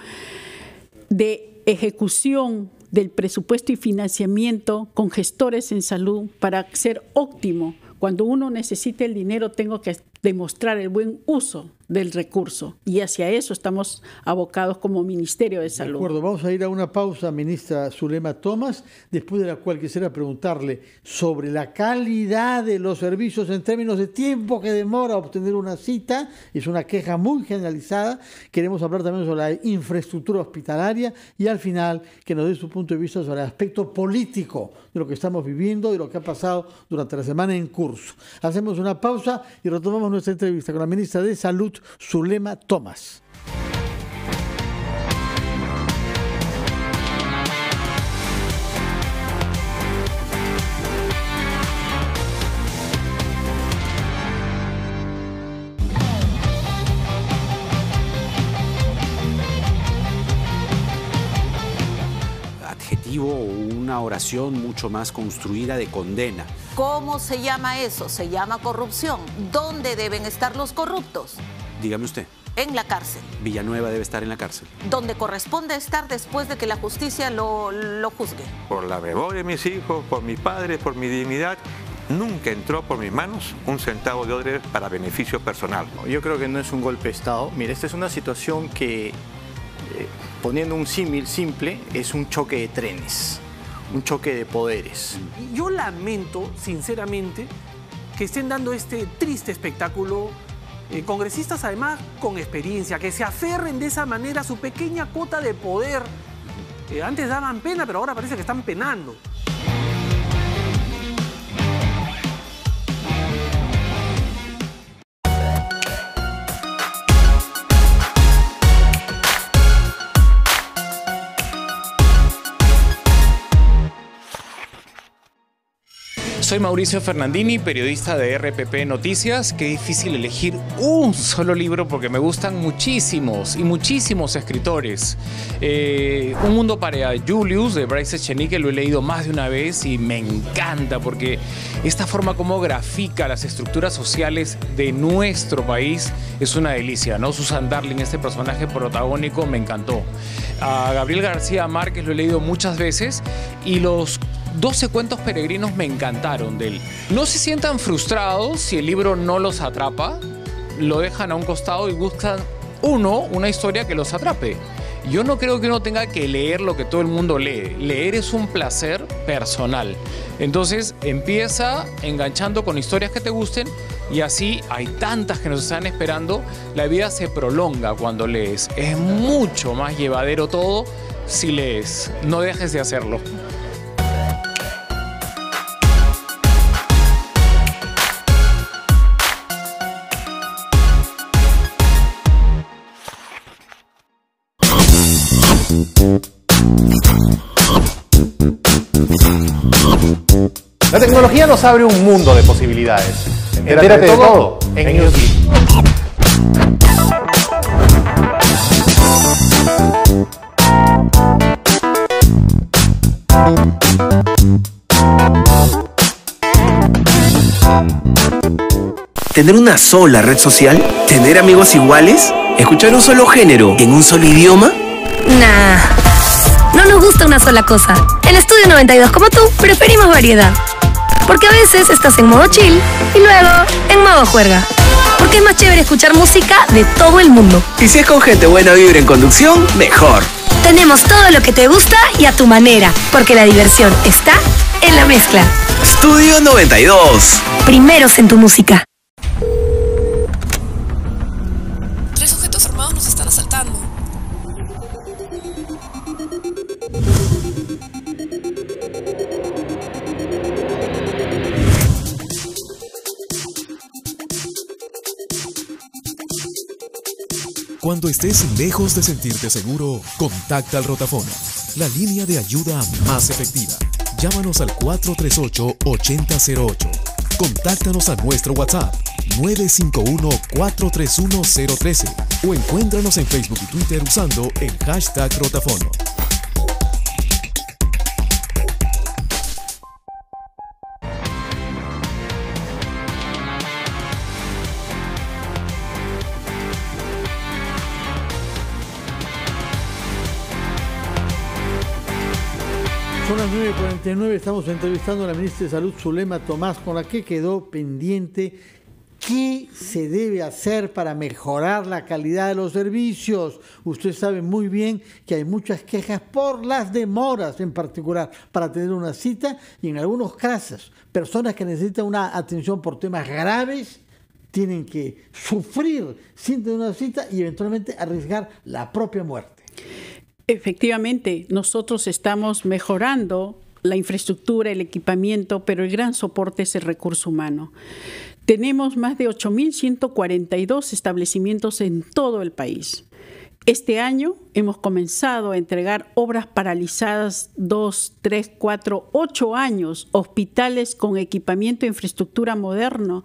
de ejecución del presupuesto y financiamiento con gestores en salud para ser óptimo. Cuando uno necesite el dinero, tengo que demostrar el buen uso del recurso y hacia eso estamos abocados como Ministerio de Salud. De acuerdo, vamos a ir a una pausa, ministra Zulema Thomas, después de la cual quisiera preguntarle sobre la calidad de los servicios en términos de tiempo que demora obtener una cita. Es una queja muy generalizada. Queremos hablar también sobre la infraestructura hospitalaria y al final que nos dé su punto de vista sobre el aspecto político de lo que estamos viviendo y lo que ha pasado durante la semana en curso. Hacemos una pausa y retomamos nuestra entrevista con la ministra de Salud, Zulema Thomas. Adjetivo o una oración mucho más construida de condena. ¿Cómo se llama eso? Se llama corrupción. ¿Dónde deben estar los corruptos? Dígame usted. En la cárcel. Villanueva debe estar en la cárcel. Donde corresponde estar después de que la justicia lo juzgue. Por la memoria de mis hijos, por mi padre, por mi dignidad, nunca entró por mis manos un centavo de odres para beneficio personal. Yo creo que no es un golpe de Estado. Mire, esta es una situación que, poniendo un símil simple, es un choque de trenes, un choque de poderes. Yo lamento, sinceramente, que estén dando este triste espectáculo congresistas además con experiencia, que se aferren de esa manera a su pequeña cuota de poder. Antes daban pena, pero ahora parece que están penando. Soy Mauricio Fernandini, periodista de RPP Noticias. Qué difícil elegir un solo libro porque me gustan muchísimos y muchísimos escritores. Un mundo para Julius de Bryce Echenique lo he leído más de una vez y me encanta porque esta forma como grafica las estructuras sociales de nuestro país es una delicia, ¿no? Susan Darling, este personaje protagónico, me encantó. A Gabriel García Márquez lo he leído muchas veces y los 12 cuentos peregrinos me encantaron de él. No se sientan frustrados si el libro no los atrapa, lo dejan a un costado y buscan una historia que los atrape. Yo no creo que uno tenga que leer lo que todo el mundo lee. Leer es un placer personal. Entonces empieza enganchando con historias que te gusten y así hay tantas que nos están esperando. La vida se prolonga cuando lees. Es mucho más llevadero todo si lees. No dejes de hacerlo. La tecnología nos abre un mundo de posibilidades. Entérate de todo en Newsgeek. ¿Tener una sola red social? ¿Tener amigos iguales? ¿Escuchar un solo género en un solo idioma? Nah, no no nos gusta una sola cosa. En Estudio 92, como tú, preferimos variedad. Porque a veces estás en modo chill y luego en modo juerga. Porque es más chévere escuchar música de todo el mundo. Y si es con gente buena vibra en conducción, mejor. Tenemos todo lo que te gusta y a tu manera. Porque la diversión está en la mezcla. Estudio 92. Primeros en tu música. 3 sujetos armados nos están asaltando. Cuando estés lejos de sentirte seguro, contacta al Rotafono, la línea de ayuda más efectiva. Llámanos al 438-8008. Contáctanos a nuestro WhatsApp 951-431-013 o encuéntranos en Facebook y Twitter usando el hashtag Rotafono. Son las 9:49, estamos entrevistando a la ministra de Salud, Zulema Tomás, con la que quedó pendiente qué se debe hacer para mejorar la calidad de los servicios. Usted sabe muy bien que hay muchas quejas por las demoras, en particular para tener una cita, y en algunos casos, personas que necesitan una atención por temas graves tienen que sufrir sin tener una cita y eventualmente arriesgar la propia muerte. Efectivamente, nosotros estamos mejorando la infraestructura, el equipamiento, pero el gran soporte es el recurso humano. Tenemos más de 8.142 establecimientos en todo el país. Este año hemos comenzado a entregar obras paralizadas 2, 3, 4, 8 años, hospitales con equipamiento e infraestructura moderno,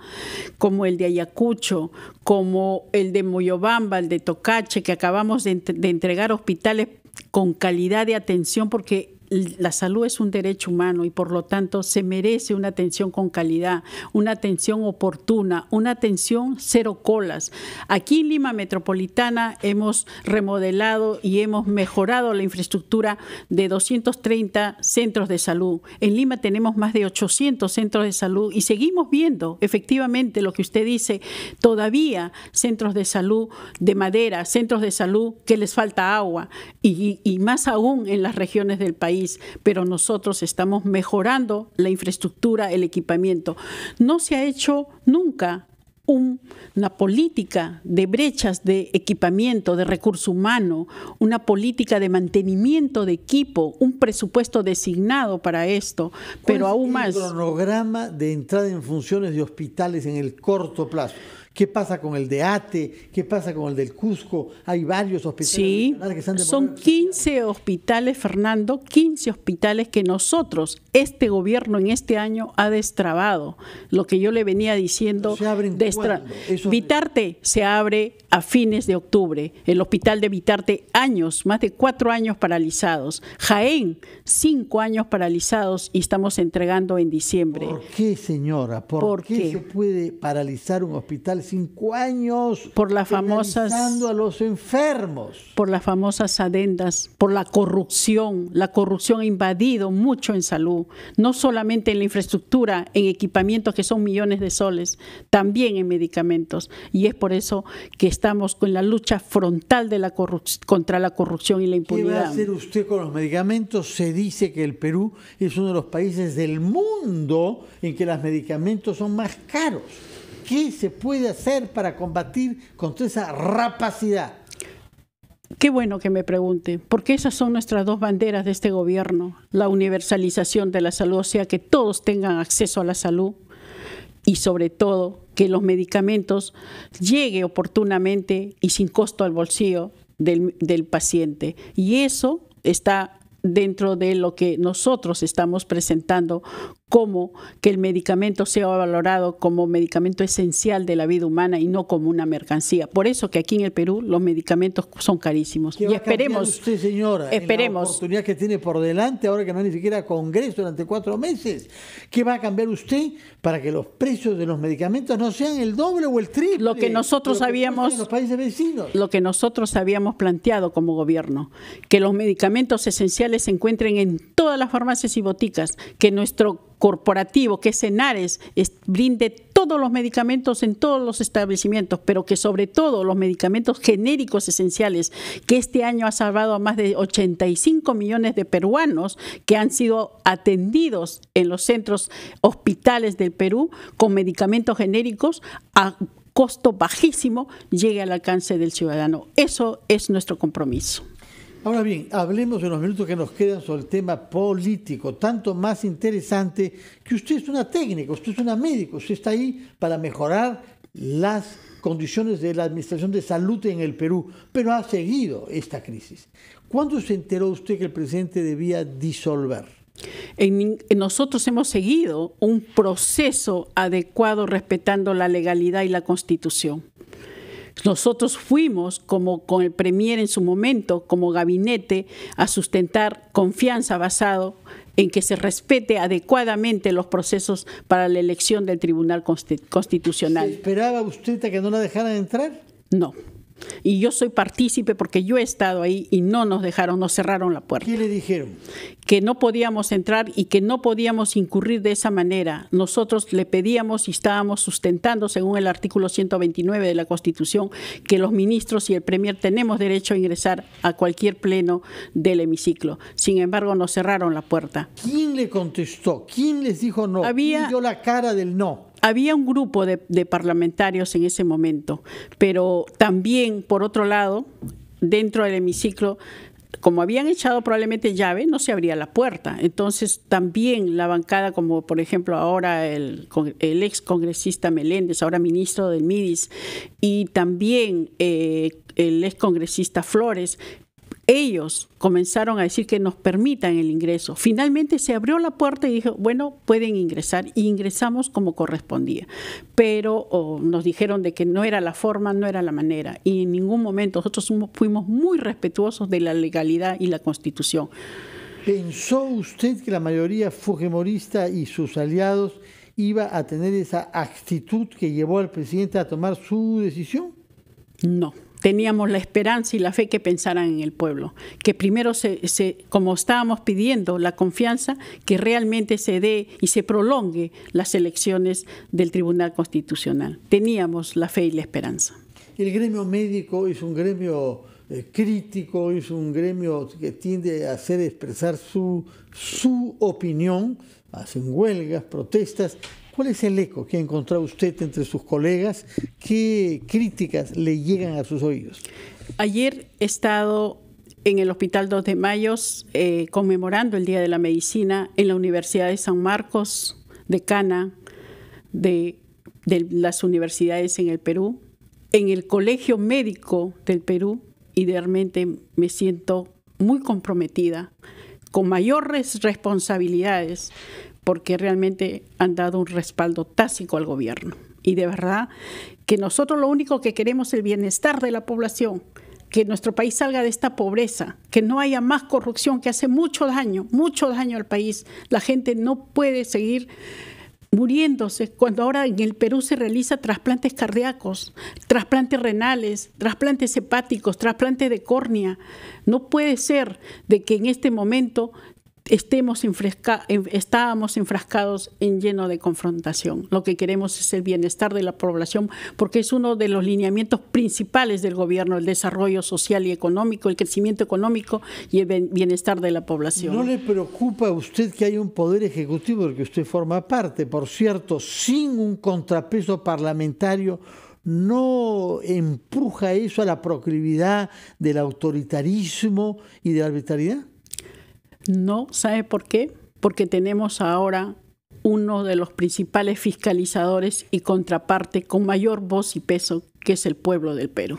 como el de Ayacucho, como el de Moyobamba, el de Tocache, que acabamos de entregar hospitales con calidad de atención, porque la salud es un derecho humano y por lo tanto se merece una atención con calidad, una atención oportuna, una atención cero colas. Aquí en Lima Metropolitana hemos remodelado y hemos mejorado la infraestructura de 230 centros de salud. En Lima tenemos más de 800 centros de salud y seguimos viendo efectivamente lo que usted dice, todavía centros de salud de madera, centros de salud que les falta agua y más aún en las regiones del país. Pero nosotros estamos mejorando la infraestructura, el equipamiento. No se ha hecho nunca una política de brechas de equipamiento, de recurso humano, una política de mantenimiento de equipo, un presupuesto designado para esto, pero aún más. ¿Cuál es el cronograma de entrada en funciones de hospitales en el corto plazo? ¿Qué pasa con el de ATE? ¿Qué pasa con el del Cusco? Hay varios hospitales. Sí, que están son 15 hospitales, Fernando, 15 hospitales que nosotros, este gobierno en este año ha destrabado. Lo que yo le venía diciendo. ¿Se abren cuándo? Vitarte se abre a fines de octubre. El hospital de Vitarte, años, más de 4 años paralizados. Jaén, 5 años paralizados y estamos entregando en diciembre. ¿Por qué, señora? ¿Por qué se puede paralizar un hospital 5 años? Por las famosas, a los enfermos. Por las famosas adendas, por la corrupción. La corrupción ha invadido mucho en salud, no solamente en la infraestructura, en equipamientos que son millones de soles, también en medicamentos. Y es por eso que estamos con la lucha frontal de contra la corrupción y la impunidad. ¿Qué va a hacer usted con los medicamentos? Se dice que el Perú es uno de los países del mundo en que los medicamentos son más caros. ¿Qué se puede hacer para combatir contra esa rapacidad? Qué bueno que me pregunte, porque esas son nuestras dos banderas de este gobierno, la universalización de la salud, o sea, que todos tengan acceso a la salud y sobre todo que los medicamentos lleguen oportunamente y sin costo al bolsillo del paciente. Y eso está dentro de lo que nosotros estamos presentando como que el medicamento sea valorado como medicamento esencial de la vida humana y no como una mercancía. Por eso que aquí en el Perú los medicamentos son carísimos. ¿Qué y va a esperemos, cambiar usted, señora, esperemos, en la oportunidad que tiene por delante, ahora que no hay ni siquiera congreso durante 4 meses? ¿Qué va a cambiar usted para que los precios de los medicamentos no sean el doble o el triple? Lo que nosotros habíamos, en los países vecinos. Lo que nosotros habíamos planteado como gobierno, que los medicamentos esenciales se encuentren en todas las farmacias y boticas, que nuestro corporativo, que es Senares, brinde todos los medicamentos en todos los establecimientos, pero que sobre todo los medicamentos genéricos esenciales, que este año ha salvado a más de 85 millones de peruanos que han sido atendidos en los centros hospitales del Perú con medicamentos genéricos a costo bajísimo, llegue al alcance del ciudadano. Eso es nuestro compromiso. Ahora bien, hablemos en los minutos que nos quedan sobre el tema político, tanto más interesante que usted es una técnica, usted es una médica, usted está ahí para mejorar las condiciones de la administración de salud en el Perú, pero ha seguido esta crisis. ¿Cuándo se enteró usted que el presidente debía disolver? Nosotros hemos seguido un proceso adecuado respetando la legalidad y la Constitución. Nosotros fuimos, como con el Premier en su momento, como gabinete, a sustentar confianza basado en que se respete adecuadamente los procesos para la elección del Tribunal Constitucional. ¿Se esperaba usted a que no la dejaran entrar? No. Y yo soy partícipe porque yo he estado ahí y no nos dejaron, nos cerraron la puerta. ¿Qué le dijeron? Que no podíamos entrar y que no podíamos incurrir de esa manera. Nosotros le pedíamos y estábamos sustentando, según el artículo 129 de la Constitución, que los ministros y el Premier tenemos derecho a ingresar a cualquier pleno del hemiciclo. Sin embargo, nos cerraron la puerta. ¿Quién le contestó? ¿Quién les dijo no? ¿Quién dio la cara del no? Había un grupo de parlamentarios en ese momento, pero también, por otro lado, dentro del hemiciclo, como habían echado probablemente llave, no se abría la puerta. Entonces, también la bancada, como por ejemplo ahora el ex congresista Meléndez, ahora ministro del MIDIS, y también el ex congresista Flores, ellos comenzaron a decir que nos permitan el ingreso. Finalmente se abrió la puerta y dijo, bueno, pueden ingresar. Y ingresamos como correspondía. Pero nos dijeron de que no era la forma, no era la manera. Y en ningún momento nosotros fuimos muy respetuosos de la legalidad y la Constitución. ¿Pensó usted que la mayoría fujimorista y sus aliados iba a tener esa actitud que llevó al presidente a tomar su decisión? No. Teníamos la esperanza y la fe que pensaran en el pueblo, que primero como estábamos pidiendo la confianza, que realmente se dé y se prolongue las elecciones del Tribunal Constitucional. Teníamos la fe y la esperanza. El gremio médico es un gremio crítico, es un gremio que tiende a hacer expresar su opinión, hacen huelgas, protestas. ¿Cuál es el eco que ha encontrado usted entre sus colegas? ¿Qué críticas le llegan a sus oídos? Ayer he estado en el Hospital 2 de Mayo conmemorando el Día de la Medicina en la Universidad de San Marcos, decana de las universidades en el Perú, en el Colegio Médico del Perú, y realmente me siento muy comprometida, con mayores responsabilidades, porque realmente han dado un respaldo tácito al gobierno. Y de verdad que nosotros lo único que queremos es el bienestar de la población, que nuestro país salga de esta pobreza, que no haya más corrupción que hace mucho daño al país. La gente no puede seguir muriéndose cuando ahora en el Perú se realizan trasplantes cardíacos, trasplantes renales, trasplantes hepáticos, trasplantes de córnea. No puede ser de que en este momento estábamos enfrascados en lleno de confrontación. Lo que queremos es el bienestar de la población, porque es uno de los lineamientos principales del gobierno, el desarrollo social y económico, el crecimiento económico y el bienestar de la población. ¿No le preocupa a usted que haya un poder ejecutivo del que usted forma parte, por cierto, sin un contrapeso parlamentario? ¿No empuja eso a la proclividad del autoritarismo y de la arbitrariedad? No, ¿sabe por qué? Porque tenemos ahora uno de los principales fiscalizadores y contraparte con mayor voz y peso, que es el pueblo del Perú.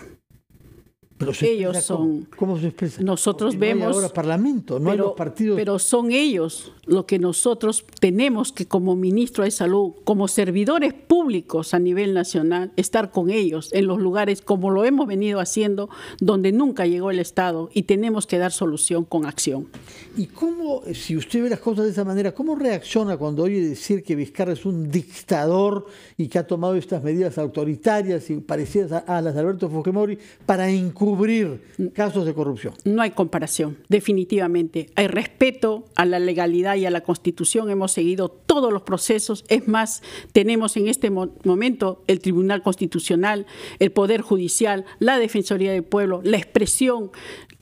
Pero ellos son... ¿Cómo se expresa? Nosotros porque vemos... No hay ahora parlamento, no hay los partidos... Pero son ellos lo que nosotros tenemos que, como ministro de Salud, como servidores públicos a nivel nacional, estar con ellos en los lugares como lo hemos venido haciendo, donde nunca llegó el Estado, y tenemos que dar solución con acción. ¿Y cómo, si usted ve las cosas de esa manera, cómo reacciona cuando oye decir que Vizcarra es un dictador y que ha tomado estas medidas autoritarias y parecidas a las de Alberto Fujimori para encubrir casos de corrupción? No hay comparación, definitivamente. Hay respeto a la legalidad y a la Constitución. Hemos seguido todos los procesos. Es más, tenemos en este momento el Tribunal Constitucional, el Poder Judicial, la Defensoría del Pueblo, la expresión,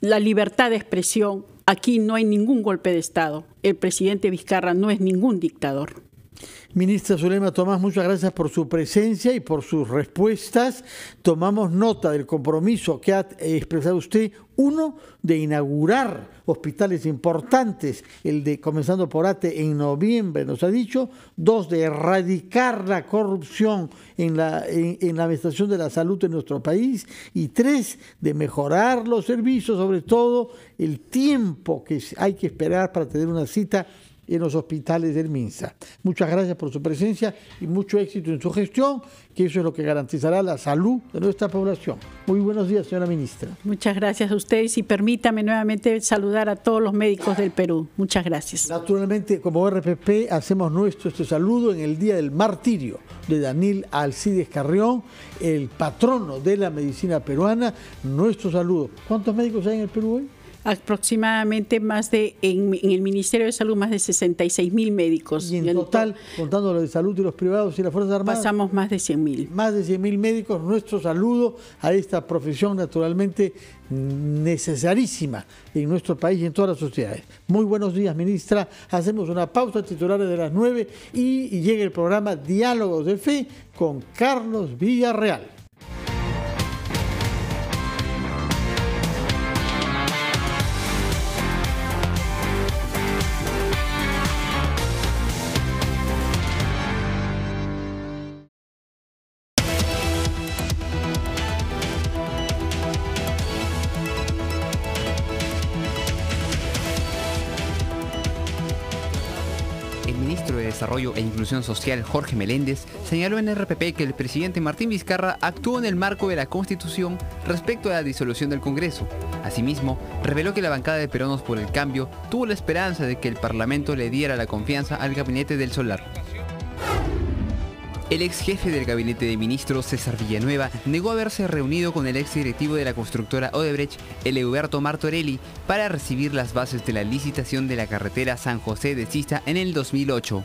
la libertad de expresión. Aquí no hay ningún golpe de Estado. El presidente Vizcarra no es ningún dictador. Ministra Zulema Tomás, muchas gracias por su presencia y por sus respuestas. Tomamos nota del compromiso que ha expresado usted, uno, de inaugurar hospitales importantes, el de comenzando por ATE en noviembre, nos ha dicho; dos, de erradicar la corrupción en la administración de la salud en nuestro país; y tres, de mejorar los servicios, sobre todo el tiempo que hay que esperar para tener una cita en los hospitales del MINSA. Muchas gracias por su presencia y mucho éxito en su gestión, que eso es lo que garantizará la salud de nuestra población. Muy buenos días, señora ministra. Muchas gracias a ustedes y permítame nuevamente saludar a todos los médicos del Perú. Muchas gracias. Naturalmente, como RPP, hacemos nuestro este saludo en el Día del Martirio de Daniel Alcides Carrión, el patrono de la medicina peruana. Nuestro saludo. ¿Cuántos médicos hay en el Perú hoy? Aproximadamente en el Ministerio de Salud más de 66.000 médicos. Y en total, contando lo de salud y los privados y las Fuerzas Armadas, pasamos más de 100.000. Más de 100.000 médicos. Nuestro saludo a esta profesión naturalmente necesarísima en nuestro país y en todas las sociedades. Muy buenos días, ministra. Hacemos una pausa, titulares de las 9 y llega el programa Diálogos de Fe con Carlos Villarreal. Desarrollo e Inclusión Social Jorge Meléndez señaló en RPP que el presidente Martín Vizcarra actuó en el marco de la Constitución respecto a la disolución del Congreso. Asimismo, reveló que la bancada de Peruanos por el Cambio tuvo la esperanza de que el Parlamento le diera la confianza al gabinete del Solar. El ex jefe del gabinete de ministros, César Villanueva, negó haberse reunido con el ex directivo de la constructora Odebrecht, Eleuberto Martorelli, para recibir las bases de la licitación de la carretera San José de Sista en el 2008.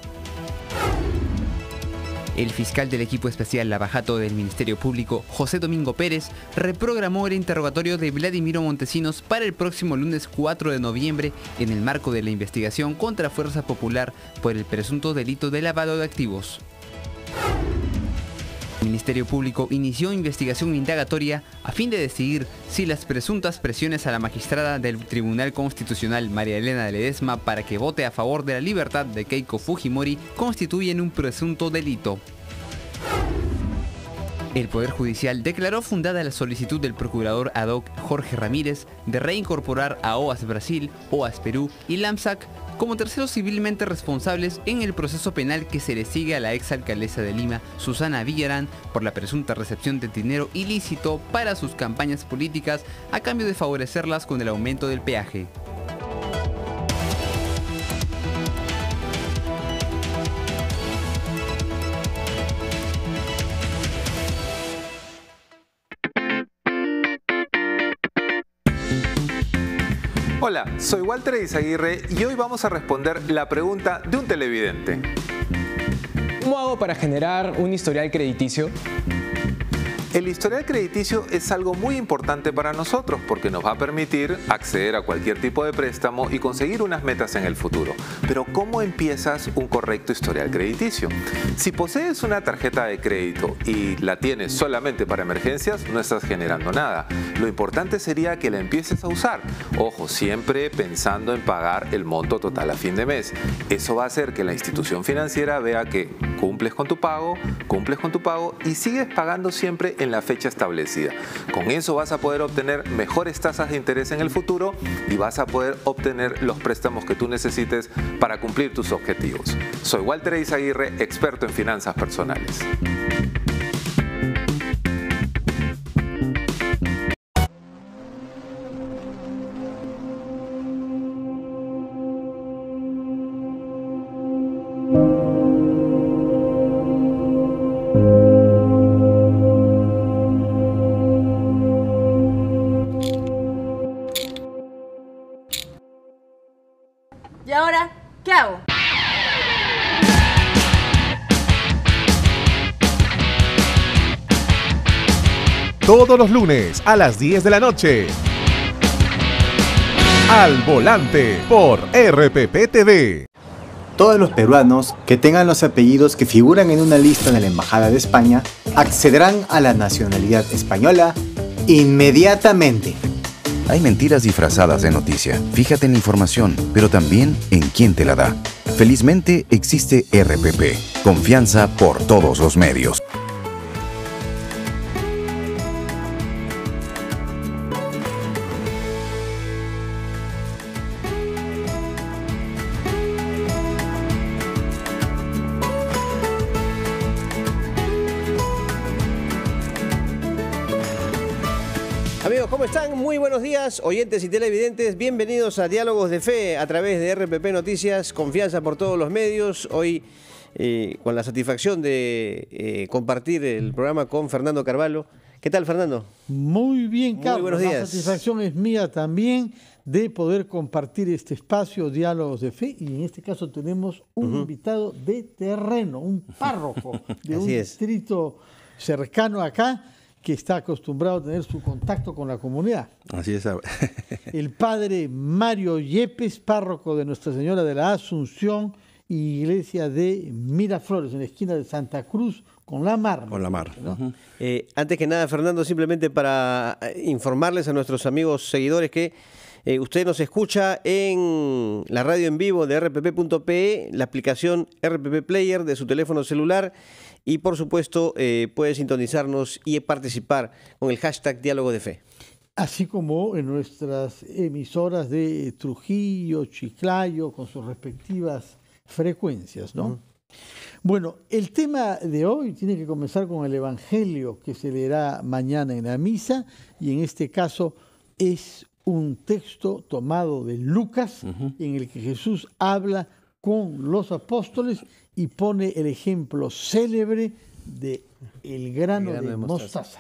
El fiscal del equipo especial Lavajato del Ministerio Público, José Domingo Pérez, reprogramó el interrogatorio de Vladimiro Montesinos para el próximo lunes 4 de noviembre en el marco de la investigación contra Fuerza Popular por el presunto delito de lavado de activos. El Ministerio Público inició investigación indagatoria a fin de decidir si las presuntas presiones a la magistrada del Tribunal Constitucional María Elena Ledesma para que vote a favor de la libertad de Keiko Fujimori constituyen un presunto delito. El Poder Judicial declaró fundada la solicitud del procurador ad hoc Jorge Ramírez de reincorporar a OAS Brasil, OAS Perú y LAMSAC como terceros civilmente responsables en el proceso penal que se le sigue a la exalcaldesa de Lima, Susana Villarán, por la presunta recepción de dinero ilícito para sus campañas políticas a cambio de favorecerlas con el aumento del peaje. Hola, soy Walter Izaguirre y hoy vamos a responder la pregunta de un televidente. ¿Cómo hago para generar un historial crediticio? El historial crediticio es algo muy importante para nosotros porque nos va a permitir acceder a cualquier tipo de préstamo y conseguir unas metas en el futuro. Pero ¿cómo empiezas un correcto historial crediticio? Si posees una tarjeta de crédito y la tienes solamente para emergencias, no estás generando nada. Lo importante sería que la empieces a usar. Ojo, siempre pensando en pagar el monto total a fin de mes. Eso va a hacer que la institución financiera vea que cumples con tu pago y sigues pagando siempre en la fecha establecida. Con eso vas a poder obtener mejores tasas de interés en el futuro y vas a poder obtener los préstamos que tú necesites para cumplir tus objetivos. Soy Walter Eizaguirre, experto en finanzas personales. ¿Y ahora qué hago? Todos los lunes a las 10 de la noche. Al Volante por RPP TV. Todos los peruanos que tengan los apellidos que figuran en una lista de la Embajada de España accederán a la nacionalidad española inmediatamente. Hay mentiras disfrazadas de noticia. Fíjate en la información, pero también en quién te la da. Felizmente existe RPP. Confianza por todos los medios. Amigos, ¿cómo están? Muy buenos días, oyentes y televidentes. Bienvenidos a Diálogos de Fe a través de RPP Noticias, confianza por todos los medios. Hoy con la satisfacción de compartir el programa con Fernando Carvalho. ¿Qué tal, Fernando? Muy bien, Carlos. Muy buenos días. La satisfacción es mía también de poder compartir este espacio, Diálogos de Fe, y en este caso tenemos un invitado de terreno, un párroco de un distrito cercano acá, que está acostumbrado a tener su contacto con la comunidad. Así es. El padre Mario Yepes, párroco de Nuestra Señora de la Asunción, iglesia de Miraflores, en la esquina de Santa Cruz, con la Mar. Con la Mar. ¿No? Antes que nada, Fernando, simplemente para informarles a nuestros amigos seguidores que usted nos escucha en la radio en vivo de rpp.pe, la aplicación RPP Player de su teléfono celular. Y por supuesto puede sintonizarnos y participar con el hashtag Diálogo de Fe. Así como en nuestras emisoras de Trujillo, Chiclayo, con sus respectivas frecuencias, ¿no? Bueno, el tema de hoy tiene que comenzar con el Evangelio que se leerá mañana en la misa, y en este caso es un texto tomado de Lucas, en el que Jesús habla con los apóstoles y pone el ejemplo célebre de el grano de mostaza.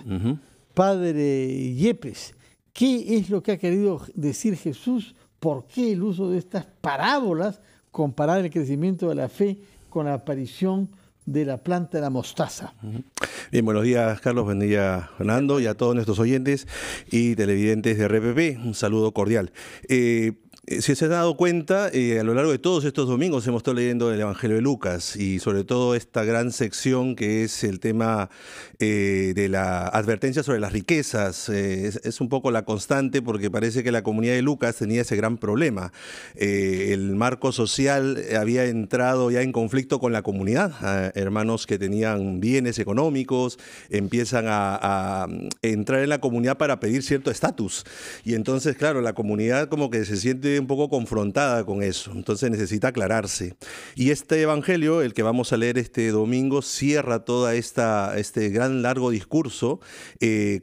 Padre Yepes, ¿qué es lo que ha querido decir Jesús? ¿Por qué el uso de estas parábolas, comparar el crecimiento de la fe con la aparición de la planta de la mostaza? Bien, buenos días, Carlos, buen día, Fernando, y a todos nuestros oyentes y televidentes de RPP, un saludo cordial. Si se han dado cuenta, a lo largo de todos estos domingos hemos estado leyendo el Evangelio de Lucas, y sobre todo esta gran sección que es el tema de la advertencia sobre las riquezas. Es un poco la constante, porque parece que la comunidad de Lucas tenía ese gran problema. El marco social había entrado ya en conflicto con la comunidad. Hermanos que tenían bienes económicos empiezan a entrar en la comunidad para pedir cierto estatus. Y entonces, claro, la comunidad como que se siente un poco confrontada con eso, entonces necesita aclararse. Y este evangelio, el que vamos a leer este domingo, cierra toda este gran largo discurso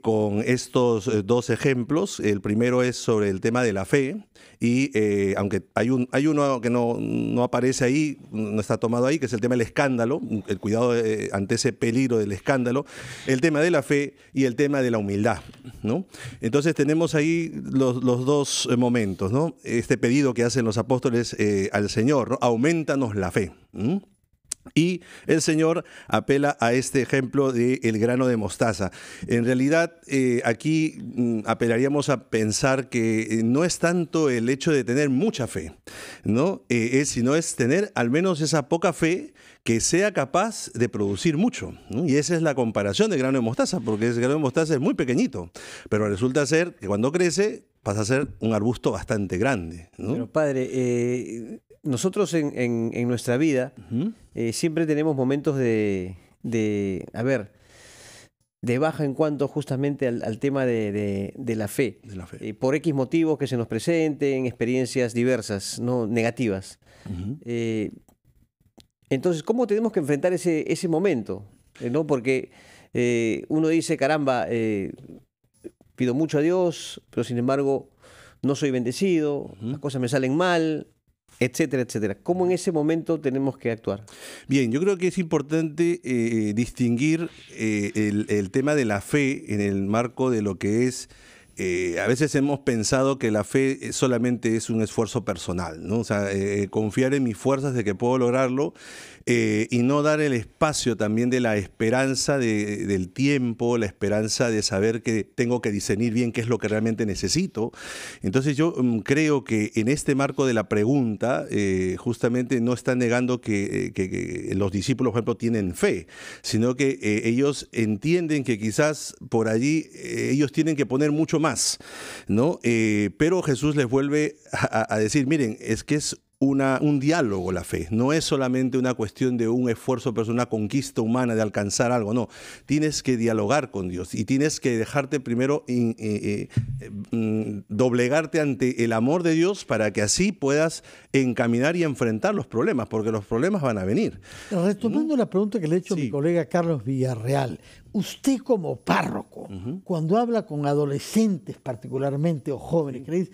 con estos dos ejemplos. El primero es sobre el tema de la fe, y aunque hay uno que no aparece ahí, no está tomado ahí, que es el tema del escándalo, el cuidado ante ese peligro del escándalo, el tema de la fe y el tema de la humildad, ¿no? Entonces tenemos ahí los dos momentos, ¿no? Este pedido que hacen los apóstoles al Señor, ¿no? Aumentanos la fe. Y el Señor apela a este ejemplo del grano de mostaza. En realidad, aquí apelaríamos a pensar que no es tanto el hecho de tener mucha fe, ¿no? Sino es tener al menos esa poca fe que sea capaz de producir mucho, ¿no? Y esa es la comparación del grano de mostaza, porque el grano de mostaza es muy pequeñito, pero resulta ser que cuando crece pasa a ser un arbusto bastante grande, ¿no? Pero padre, nosotros en nuestra vida siempre tenemos momentos de de baja en cuanto justamente al tema de la fe. Por X motivos que se nos presenten, experiencias diversas, ¿no? Negativas. Entonces, ¿cómo tenemos que enfrentar ese momento? ¿No? Porque uno dice, caramba, pido mucho a Dios, pero sin embargo no soy bendecido, las cosas me salen mal, etcétera, etcétera. ¿Cómo en ese momento tenemos que actuar? Bien, yo creo que es importante distinguir el tema de la fe en el marco de lo que es... a veces hemos pensado que la fe solamente es un esfuerzo personal, ¿no? O sea, confiar en mis fuerzas de que puedo lograrlo y no dar el espacio también de la esperanza del tiempo, la esperanza de saber que tengo que discernir bien qué es lo que realmente necesito. Entonces yo creo que en este marco de la pregunta justamente no está negando que los discípulos, por ejemplo, tienen fe, sino que ellos entienden que quizás por allí ellos tienen que poner mucho más, ¿no? Pero Jesús les vuelve a decir, miren, es que es un diálogo la fe, no es solamente una cuestión de un esfuerzo personal, una conquista humana de alcanzar algo, no, tienes que dialogar con Dios y tienes que dejarte primero doblegarte ante el amor de Dios para que así puedas encaminar y enfrentar los problemas, porque los problemas van a venir. Retomando la pregunta que le he hecho a mi colega Carlos Villarreal, usted como párroco, cuando habla con adolescentes particularmente o jóvenes, que le dice,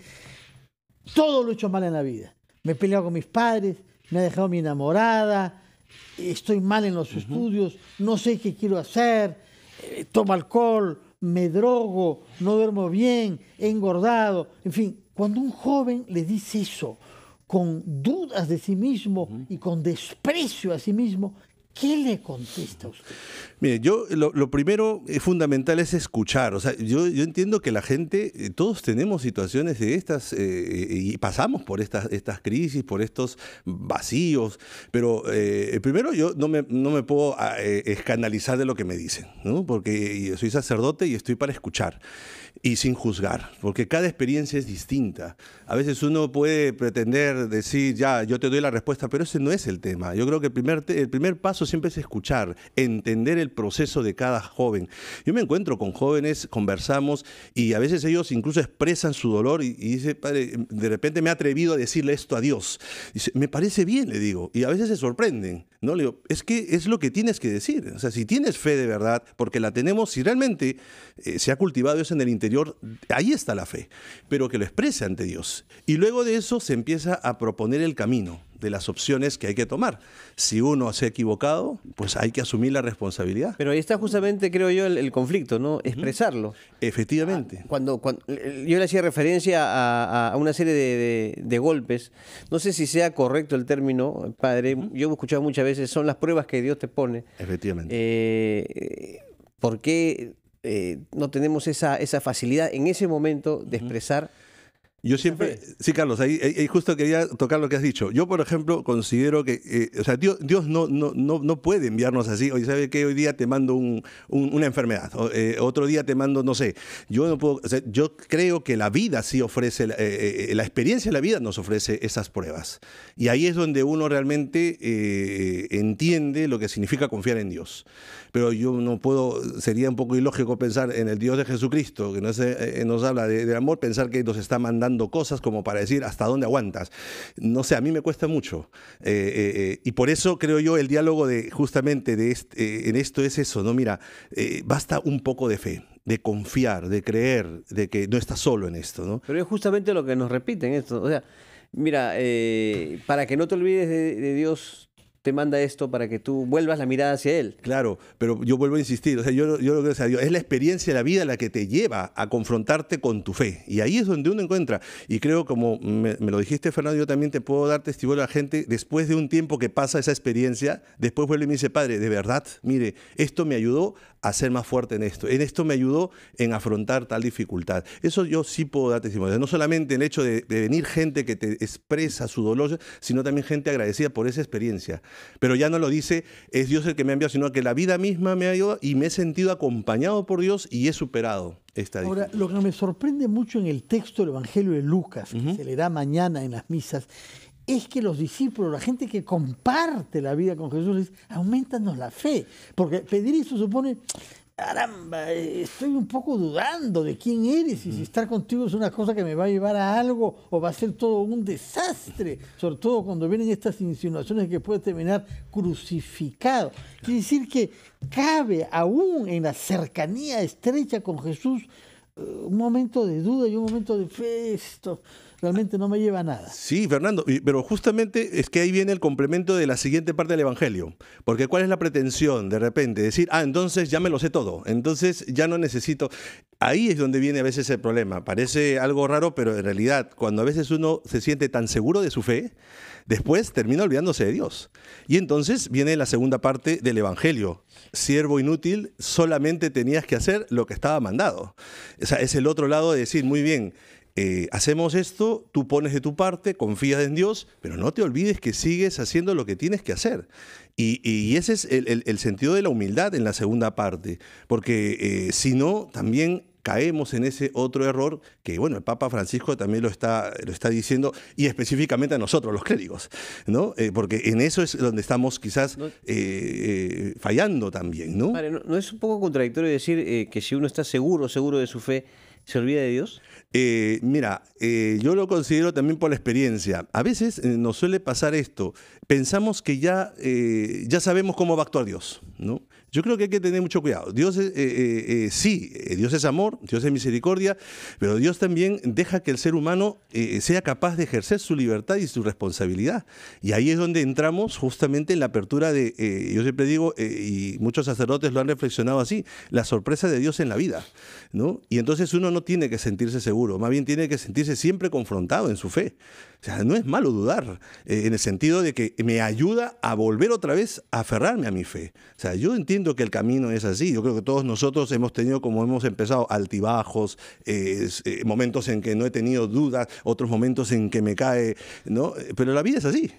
todo lo he hecho mal en la vida, me he peleado con mis padres, me ha dejado mi enamorada, estoy mal en los estudios, no sé qué quiero hacer, tomo alcohol, me drogo, no duermo bien, he engordado, en fin, cuando un joven le dice eso con dudas de sí mismo y con desprecio a sí mismo, ¿qué le contesta a usted? Mire, yo lo primero fundamental es escuchar. O sea, yo entiendo que la gente, todos tenemos situaciones de estas y pasamos por estas crisis, por estos vacíos, pero primero yo no me puedo escandalizar de lo que me dicen, ¿no? Porque yo soy sacerdote y estoy para escuchar y sin juzgar, porque cada experiencia es distinta. A veces uno puede pretender decir, ya, yo te doy la respuesta, pero ese no es el tema. Yo creo que el primer paso siempre es escuchar, entender el proceso de cada joven. Yo me encuentro con jóvenes, conversamos y a veces ellos incluso expresan su dolor y dice, padre, de repente me he atrevido a decirle esto a Dios. Dice, me parece bien, le digo, y a veces se sorprenden, ¿no? Le digo, es que es lo que tienes que decir. O sea, si tienes fe de verdad, porque la tenemos, si realmente se ha cultivado eso en el interior, ahí está la fe, pero que lo exprese ante Dios. Y luego de eso se empieza a proponer el camino de las opciones que hay que tomar. Si uno se ha equivocado, pues hay que asumir la responsabilidad. Pero ahí está justamente, creo yo, el conflicto, ¿no? Expresarlo. Efectivamente. Cuando yo le hacía referencia a una serie de golpes, no sé si sea correcto el término, padre, yo he escuchado muchas veces, son las pruebas que Dios te pone. Efectivamente. ¿Por qué no tenemos esa facilidad en ese momento de expresar? Yo siempre, sí, Carlos, ahí justo quería tocar lo que has dicho. Yo, por ejemplo, considero que, o sea, Dios no puede enviarnos así. Oye, ¿sabe qué? Hoy día te mando una enfermedad, otro día te mando, no sé. Yo no puedo, o sea, yo creo que la vida sí ofrece, la experiencia de la vida nos ofrece esas pruebas. Y ahí es donde uno realmente entiende lo que significa confiar en Dios. Pero yo no puedo, sería un poco ilógico pensar en el Dios de Jesucristo, que nos habla de amor, pensar que nos está mandando cosas como para decir hasta dónde aguantas. No sé, a mí me cuesta mucho. Y por eso creo yo el diálogo justamente en esto es eso, ¿no? Mira, basta un poco de fe, de confiar, de creer, de que no estás solo en esto, ¿no? Pero es justamente lo que nos repiten esto. O sea, mira, para que no te olvides de Dios, te manda esto para que tú vuelvas la mirada hacia Él. Claro, pero yo vuelvo a insistir, o sea, yo lo que decía, Dios, es la experiencia de la vida la que te lleva a confrontarte con tu fe. Y ahí es donde uno encuentra. Y creo, como me lo dijiste, Fernando, yo también te puedo dar testimonio a la gente, después de un tiempo que pasa esa experiencia, después vuelve y me dice, padre, de verdad, mire, esto me ayudó a ser más fuerte en esto me ayudó en afrontar tal dificultad. Eso yo sí puedo dar testimonio. No solamente el hecho de venir gente que te expresa su dolor, sino también gente agradecida por esa experiencia. Pero ya no lo dice, es Dios el que me ha enviado, sino que la vida misma me ha ayudado y me he sentido acompañado por Dios y he superado esta dificultad. Ahora, lo que me sorprende mucho en el texto del Evangelio de Lucas, que se leerá mañana en las misas, es que los discípulos, la gente que comparte la vida con Jesús, les dice, aumentanos la fe. Porque pedir eso supone, caramba, estoy un poco dudando de quién eres y si estar contigo es una cosa que me va a llevar a algo o va a ser todo un desastre, sobre todo cuando vienen estas insinuaciones de que puede terminar crucificado. Quiere decir que cabe aún en la cercanía estrecha con Jesús un momento de duda y un momento de fe. Esto realmente no me lleva a nada. Sí, Fernando, pero justamente es que ahí viene el complemento de la siguiente parte del Evangelio. Porque ¿cuál es la pretensión de repente? Decir, entonces ya me lo sé todo, entonces ya no necesito. Ahí es donde viene a veces el problema. Parece algo raro, pero en realidad cuando a veces uno se siente tan seguro de su fe, después termina olvidándose de Dios. Y entonces viene la segunda parte del Evangelio. Siervo inútil, solamente tenías que hacer lo que estaba mandado. O sea, es el otro lado de decir, muy bien, hacemos esto, tú pones de tu parte, confías en Dios, pero no te olvides que sigues haciendo lo que tienes que hacer. Y ese es el sentido de la humildad en la segunda parte, porque si no, también caemos en ese otro error que, bueno, el Papa Francisco también lo está diciendo, y específicamente a nosotros, los clérigos, ¿no? Porque en eso es donde estamos quizás fallando también, ¿no? Padre, ¿no es un poco contradictorio decir que si uno está seguro de su fe, se olvida de Dios? Mira, yo lo considero también por la experiencia. A veces nos suele pasar esto. Pensamos que ya sabemos cómo va a actuar Dios, ¿no? Yo creo que hay que tener mucho cuidado. Dios sí, Dios es amor, Dios es misericordia, pero Dios también deja que el ser humano sea capaz de ejercer su libertad y su responsabilidad. Y ahí es donde entramos justamente en la apertura de, yo siempre digo, y muchos sacerdotes lo han reflexionado así, la sorpresa de Dios en la vida, ¿no? Y entonces uno no tiene que sentirse seguro, más bien tiene que sentirse siempre confrontado en su fe. O sea, no es malo dudar, en el sentido de que me ayuda a volver otra vez a aferrarme a mi fe. O sea, yo entiendo que el camino es así. Yo creo que todos nosotros hemos tenido, como hemos empezado, altibajos, momentos en que no he tenido dudas, otros momentos en que me cae, ¿no? Pero la vida es así.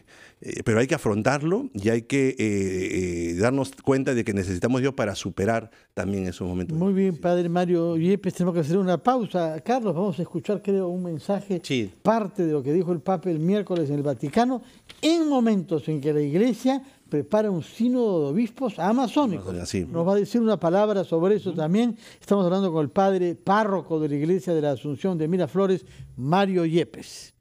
Pero hay que afrontarlo y hay que darnos cuenta de que necesitamos Dios para superar también esos momentos. Muy bien, Padre Mario Yepes, tenemos que hacer una pausa. Carlos, vamos a escuchar, creo, un mensaje, parte de lo que dijo el Papa el miércoles en el Vaticano, en momentos en que la Iglesia prepara un sínodo de obispos amazónicos. Nos va a decir una palabra sobre eso también. Estamos hablando con el Padre párroco de la Iglesia de la Asunción de Miraflores, Mario Yepes.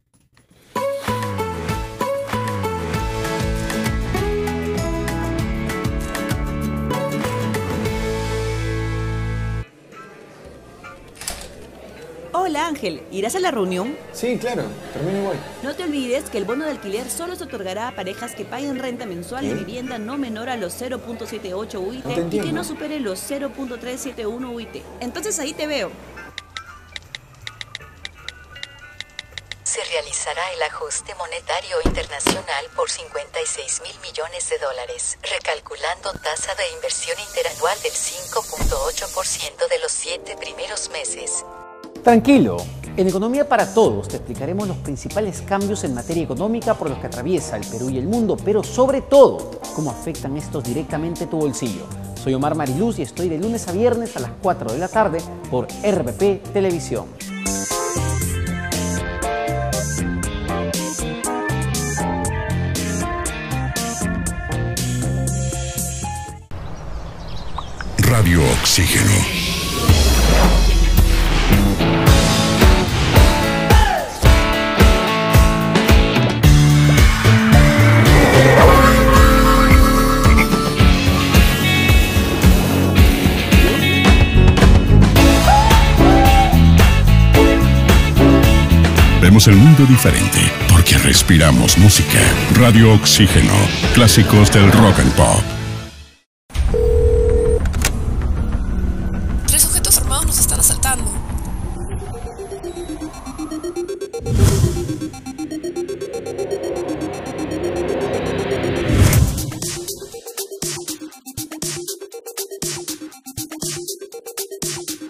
Hola Ángel, ¿irás a la reunión? Sí, claro, termino igual. No te olvides que el bono de alquiler solo se otorgará a parejas que paguen renta mensual de vivienda no menor a los 0.78 UIT y que no supere los 0.371 UIT. Entonces ahí te veo. Se realizará el ajuste monetario internacional por 56.000 millones de dólares, recalculando tasa de inversión interanual del 5.8% de los 7 primeros meses. Tranquilo, en Economía para Todos te explicaremos los principales cambios en materia económica por los que atraviesa el Perú y el mundo, pero sobre todo, cómo afectan estos directamente tu bolsillo. Soy Omar Mariluz y estoy de lunes a viernes a las 4 de la tarde por RPP Televisión. Radio Oxígeno. Vemos el mundo diferente porque respiramos música. Radio Oxígeno, clásicos del rock and pop. 3 sujetos armados nos están asaltando.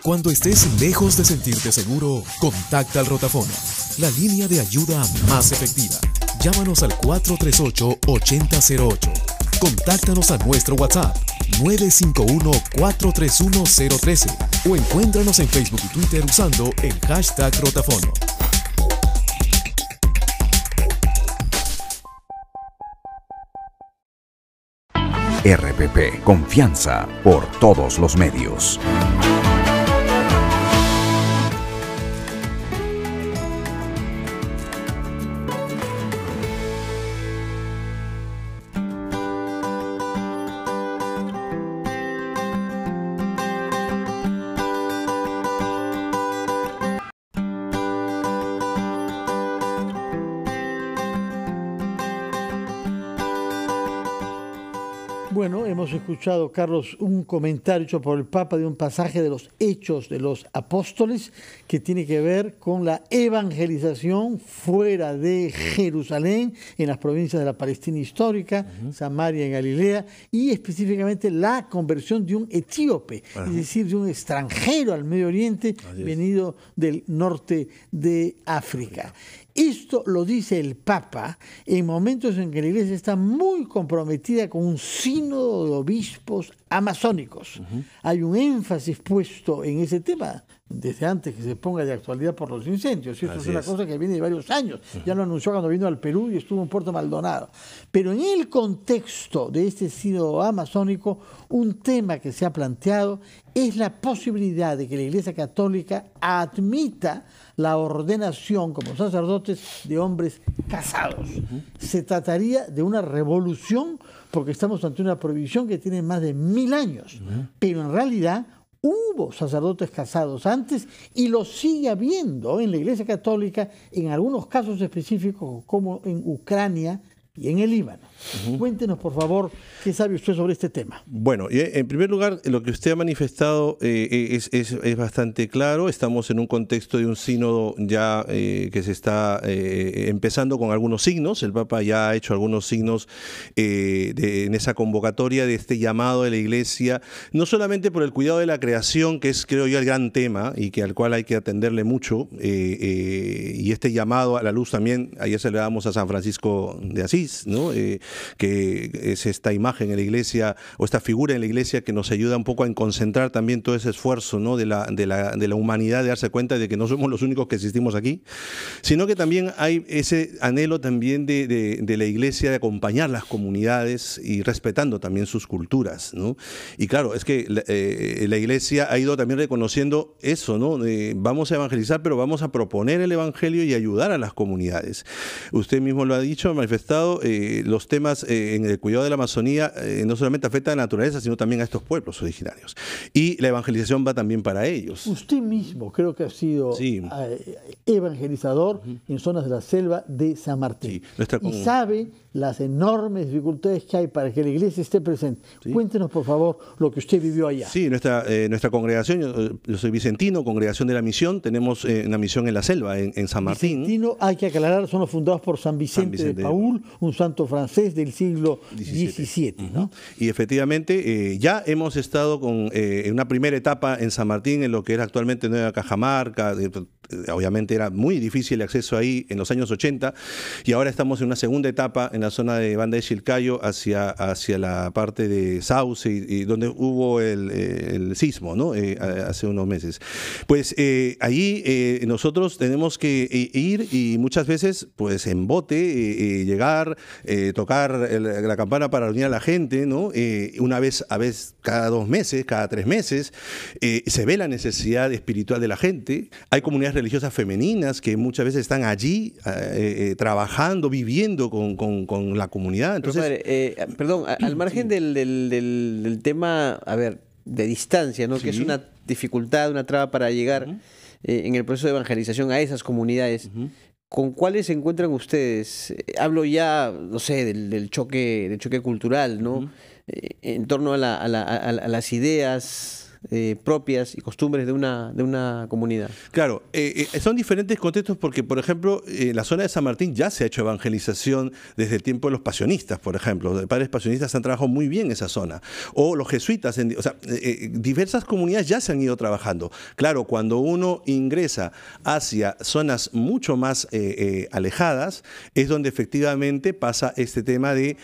Cuando estés lejos de sentirte seguro, contacta al rotafono, la línea de ayuda más efectiva. Llámanos al 438-8008. Contáctanos a nuestro WhatsApp 951-431-013 o encuéntranos en Facebook y Twitter usando el hashtag rotafono. RPP, confianza por todos los medios. Bueno, hemos escuchado, Carlos, un comentario hecho por el Papa de un pasaje de los Hechos de los Apóstoles que tiene que ver con la evangelización fuera de Jerusalén, en las provincias de la Palestina histórica, Samaria y Galilea, y específicamente la conversión de un etíope, es decir, de un extranjero al Medio Oriente venido del norte de África. Esto lo dice el Papa en momentos en que la Iglesia está muy comprometida con un sínodo de obispos amazónicos. Hay un énfasis puesto en ese tema desde antes que se ponga de actualidad por los incendios. Eso es una cosa que viene de varios años. Ya lo anunció cuando vino al Perú y estuvo en Puerto Maldonado. Pero en el contexto de este sínodo amazónico, un tema que se ha planteado es la posibilidad de que la Iglesia Católica admita la ordenación como sacerdotes de hombres casados. Se trataría de una revolución porque estamos ante una prohibición que tiene más de 1000 años. Pero en realidad hubo sacerdotes casados antes y lo sigue habiendo en la Iglesia Católica en algunos casos específicos como en Ucrania y en el Líbano. Cuéntenos, por favor, qué sabe usted sobre este tema. Bueno, en primer lugar, lo que usted ha manifestado es bastante claro. Estamos en un contexto de un sínodo ya que se está empezando con algunos signos. El Papa ya ha hecho algunos signos en esa convocatoria de este llamado de la Iglesia, no solamente por el cuidado de la creación, que es, creo yo, el gran tema y que al cual hay que atenderle mucho, y este llamado a la luz también. Ayer celebrábamos a San Francisco de Asís, ¿no? Que es esta imagen en la Iglesia, o esta figura en la Iglesia que nos ayuda un poco a concentrar también todo ese esfuerzo, ¿no? de la humanidad, de darse cuenta de que no somos los únicos que existimos aquí, sino que también hay ese anhelo también de la Iglesia de acompañar las comunidades y respetando también sus culturas, ¿no? Y claro, es que la Iglesia ha ido también reconociendo eso, ¿no? Vamos a evangelizar, pero vamos a proponer el Evangelio y ayudar a las comunidades. Usted mismo lo ha dicho, ha manifestado, los temas en el cuidado de la Amazonía no solamente afectan a la naturaleza, sino también a estos pueblos originarios. Y la evangelización va también para ellos. Usted mismo creo que ha sido evangelizador en zonas de la selva de San Martín. Y sabe las enormes dificultades que hay para que la Iglesia esté presente. Cuéntenos, por favor, lo que usted vivió allá. Sí, nuestra congregación, yo soy vicentino, Congregación de la Misión, tenemos una misión en la selva, en San Martín. Vicentino, hay que aclarar, son los fundados por San Vicente de Paúl, un santo francés del siglo XVII. ¿no? Y efectivamente ya hemos estado en una primera etapa en San Martín, en lo que era actualmente Nueva Cajamarca. Obviamente era muy difícil el acceso ahí en los años 80, y ahora estamos en una segunda etapa en la zona de Banda de Chilcayo hacia la parte de Sauce y donde hubo el sismo, ¿no? Hace unos meses. Pues allí nosotros tenemos que ir, y muchas veces pues en bote, llegar, tocar la campana para reunir a la gente, ¿no? Una vez cada 2 meses, cada 3 meses, se ve la necesidad espiritual de la gente. Hay comunidades religiosas femeninas que muchas veces están allí trabajando, viviendo con la comunidad. Entonces, padre, perdón, al margen del tema, a ver, de distancia, ¿no? Que es una dificultad, una traba para llegar en el proceso de evangelización a esas comunidades. ¿Con cuáles se encuentran ustedes? Hablo ya, no sé, del choque cultural, ¿no? En torno a las ideas propias y costumbres de una comunidad. Claro, son diferentes contextos porque, por ejemplo, en la zona de San Martín ya se ha hecho evangelización desde el tiempo de los pasionistas, por ejemplo. Los padres pasionistas han trabajado muy bien en esa zona. O los jesuitas, diversas comunidades ya se han ido trabajando. Claro, cuando uno ingresa hacia zonas mucho más alejadas, es donde efectivamente pasa este tema de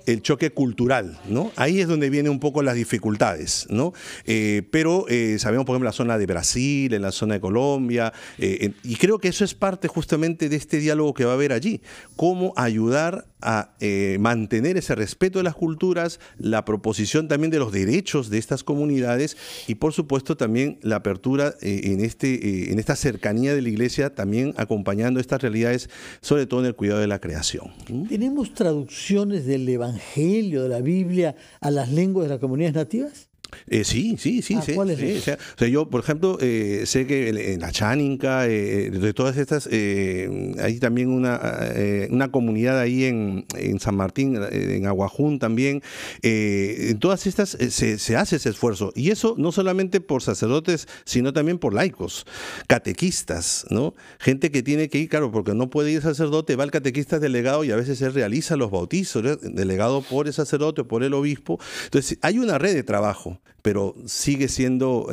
el choque cultural, ¿no? Ahí es donde vienen un poco las dificultades, ¿no? Pero sabemos, por ejemplo, la zona de Brasil, en la zona de Colombia, y creo que eso es parte justamente de este diálogo que va a haber allí. Cómo ayudar a mantener ese respeto de las culturas, la proposición también de los derechos de estas comunidades y, por supuesto, también la apertura en esta cercanía de la Iglesia, también acompañando estas realidades, sobre todo en el cuidado de la creación. ¿Tenemos traducciones del Evangelio, de la Biblia, a las lenguas de las comunidades nativas? Sí. ¿Cuál es eso? O sea, yo, por ejemplo, sé que en la Cháninca, de todas estas, hay también una comunidad ahí en San Martín, en Aguajún también. En todas estas se hace ese esfuerzo. Y eso no solamente por sacerdotes, sino también por laicos, catequistas, ¿no? Gente que tiene que ir, claro, porque no puede ir sacerdote, va el catequista delegado y a veces él realiza los bautizos, ¿no? Delegado por el sacerdote o por el obispo. Entonces, hay una red de trabajo, pero sigue siendo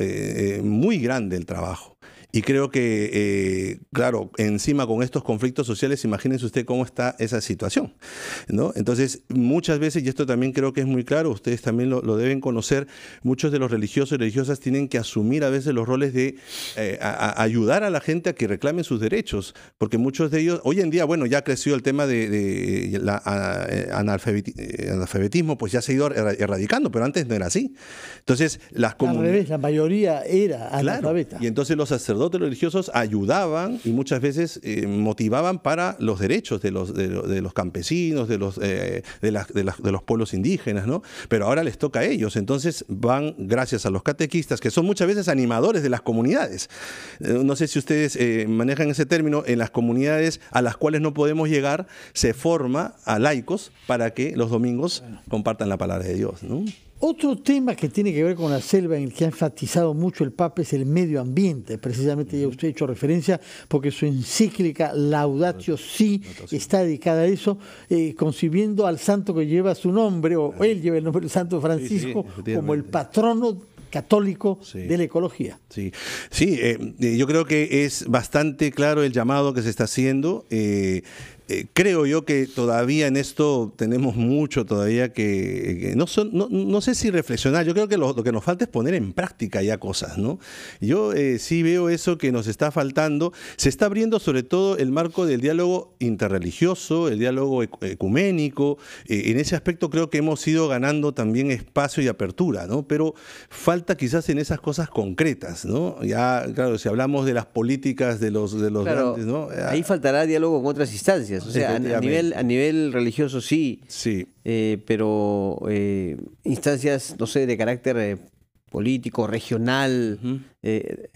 muy grande el trabajo. Y creo que, claro, encima con estos conflictos sociales, imagínense usted cómo está esa situación, ¿no? Entonces, muchas veces, y esto también creo que es muy claro, ustedes también lo deben conocer, muchos de los religiosos y religiosas tienen que asumir a veces los roles de ayudar a la gente a que reclamen sus derechos, porque muchos de ellos, hoy en día, bueno, ya creció el tema de analfabetismo, pues ya se ha ido erradicando, pero antes no era así. Entonces, al revés, la mayoría era analfabeta. Claro, y entonces los sacerdotes religiosos ayudaban y muchas veces motivaban para los derechos de los campesinos, de los pueblos indígenas, ¿no? Pero ahora les toca a ellos, entonces van gracias a los catequistas, que son muchas veces animadores de las comunidades. No sé si ustedes manejan ese término, en las comunidades a las cuales no podemos llegar, se forma a laicos para que los domingos compartan la palabra de Dios, ¿no? Otro tema que tiene que ver con la selva, en el que ha enfatizado mucho el Papa, es el medio ambiente. Precisamente ya usted ha hecho referencia, porque su encíclica Laudatio Si está dedicada a eso, concibiendo al santo que lleva su nombre, o él lleva el nombre del Santo Francisco, como el patrono católico de la ecología. Sí, yo creo que es bastante claro el llamado que se está haciendo. Creo yo que todavía en esto tenemos mucho todavía que no sé si reflexionar. Yo creo que lo que nos falta es poner en práctica ya cosas, ¿no? Yo sí veo eso que nos está faltando. Se está abriendo sobre todo el marco del diálogo interreligioso, el diálogo ecuménico. En ese aspecto creo que hemos ido ganando también espacio y apertura, ¿no? Pero falta quizás en esas cosas concretas, ¿no? Ya, claro, si hablamos de las políticas de los claro, grandes, ¿no? Ahí faltará diálogo con otras instancias. O sea, a nivel religioso sí. Pero instancias, no sé, de carácter político, regional,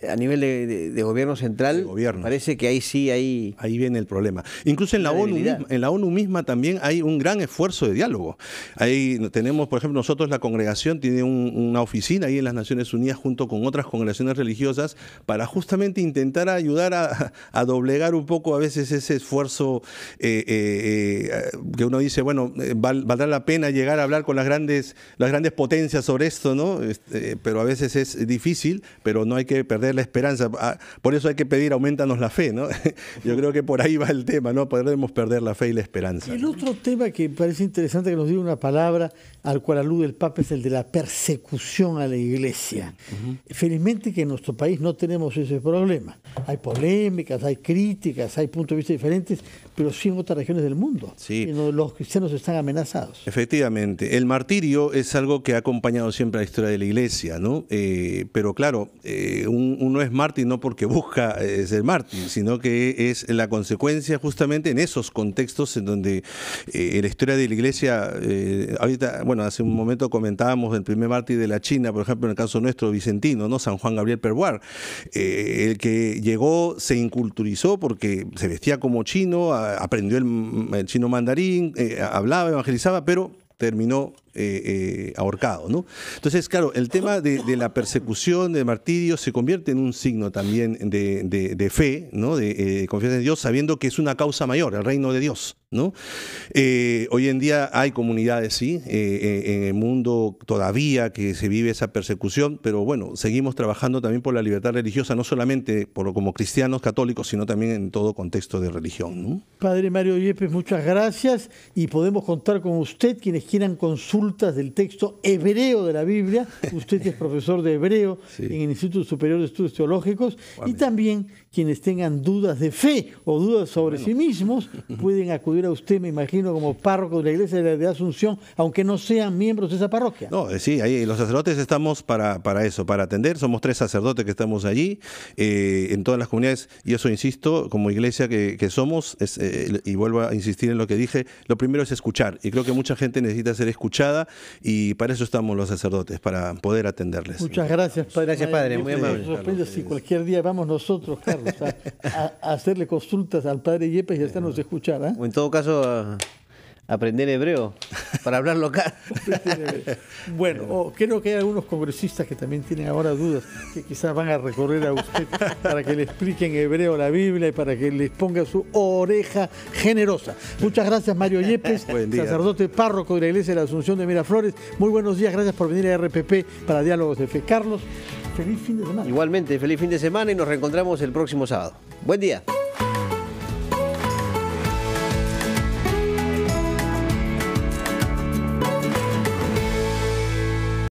a nivel de gobierno central, parece que ahí sí hay... Ahí viene el problema. Incluso en la ONU misma también hay un gran esfuerzo de diálogo. Ahí tenemos, por ejemplo, nosotros la congregación tiene una oficina ahí en las Naciones Unidas junto con otras congregaciones religiosas para justamente intentar ayudar a doblegar un poco a veces ese esfuerzo que uno dice, bueno, valdrá la pena llegar a hablar con las grandes potencias sobre esto, ¿no? Pero a veces es difícil, pero no hay que perder la esperanza. Por eso hay que pedir, aumentanos la fe, ¿no? Yo creo que por ahí va el tema, ¿no? Podemos perder la fe y la esperanza. El otro tema que parece interesante que nos diga una palabra al cual alude el Papa es el de la persecución a la Iglesia. Felizmente que en nuestro país no tenemos ese problema. Hay polémicas, hay críticas, hay puntos de vista diferentes, pero sí en otras regiones del mundo. En donde los cristianos están amenazados. Efectivamente. El martirio es algo que ha acompañado siempre a la historia de la Iglesia, ¿no? Pero claro, uno es mártir no porque busca ser mártir, sino que es la consecuencia justamente en esos contextos en donde la historia de la Iglesia, ahorita, bueno, hace un momento comentábamos el primer mártir de la China, por ejemplo, en el caso nuestro vicentino, ¿no? San Juan Gabriel Perbuar, el que llegó, se inculturizó porque se vestía como chino, aprendió el chino mandarín, hablaba, evangelizaba, pero terminó ahorcado, ¿no? Entonces, claro, el tema de la persecución, de martirio, se convierte en un signo también de fe, ¿no? De confianza en Dios, sabiendo que es una causa mayor, el reino de Dios, ¿no? Hoy en día hay comunidades, sí, en el mundo todavía que se vive esa persecución, pero bueno, seguimos trabajando también por la libertad religiosa, no solamente como cristianos católicos, sino también en todo contexto de religión, ¿no? Padre Mario Yepes, muchas gracias, y podemos contar con usted quienes quieran consultas del texto hebreo de la Biblia. Usted es profesor de hebreo en el Instituto Superior de Estudios Teológicos, y también quienes tengan dudas de fe o dudas sobre sí mismos pueden acudir a usted, me imagino, como párroco de la Iglesia de Asunción, aunque no sean miembros de esa parroquia. No, sí, ahí los sacerdotes estamos para eso, para atender. Somos 3 sacerdotes que estamos allí, en todas las comunidades, y eso insisto, como iglesia que somos, y vuelvo a insistir en lo que dije, lo primero es escuchar, y creo que mucha gente necesita ser escuchada, y para eso estamos los sacerdotes, para poder atenderles. Muchas gracias, Padre. Gracias, Padre, muy amable. Sorprende si cualquier día vamos nosotros, Carlos, a hacerle consultas al Padre Yepes y hacernos escuchar. O en todo caso, aprender hebreo para hablar local. Bueno, creo que hay algunos congresistas que también tienen ahora dudas, que quizás van a recorrer a usted para que le explique en hebreo la Biblia y para que les ponga su oreja generosa. Muchas gracias, Mario Yepes, sacerdote párroco de la Iglesia de la Asunción de Miraflores. Muy buenos días, gracias por venir a RPP para Diálogos de Fe. Carlos, feliz fin de semana. Igualmente, feliz fin de semana y nos reencontramos el próximo sábado. Buen día.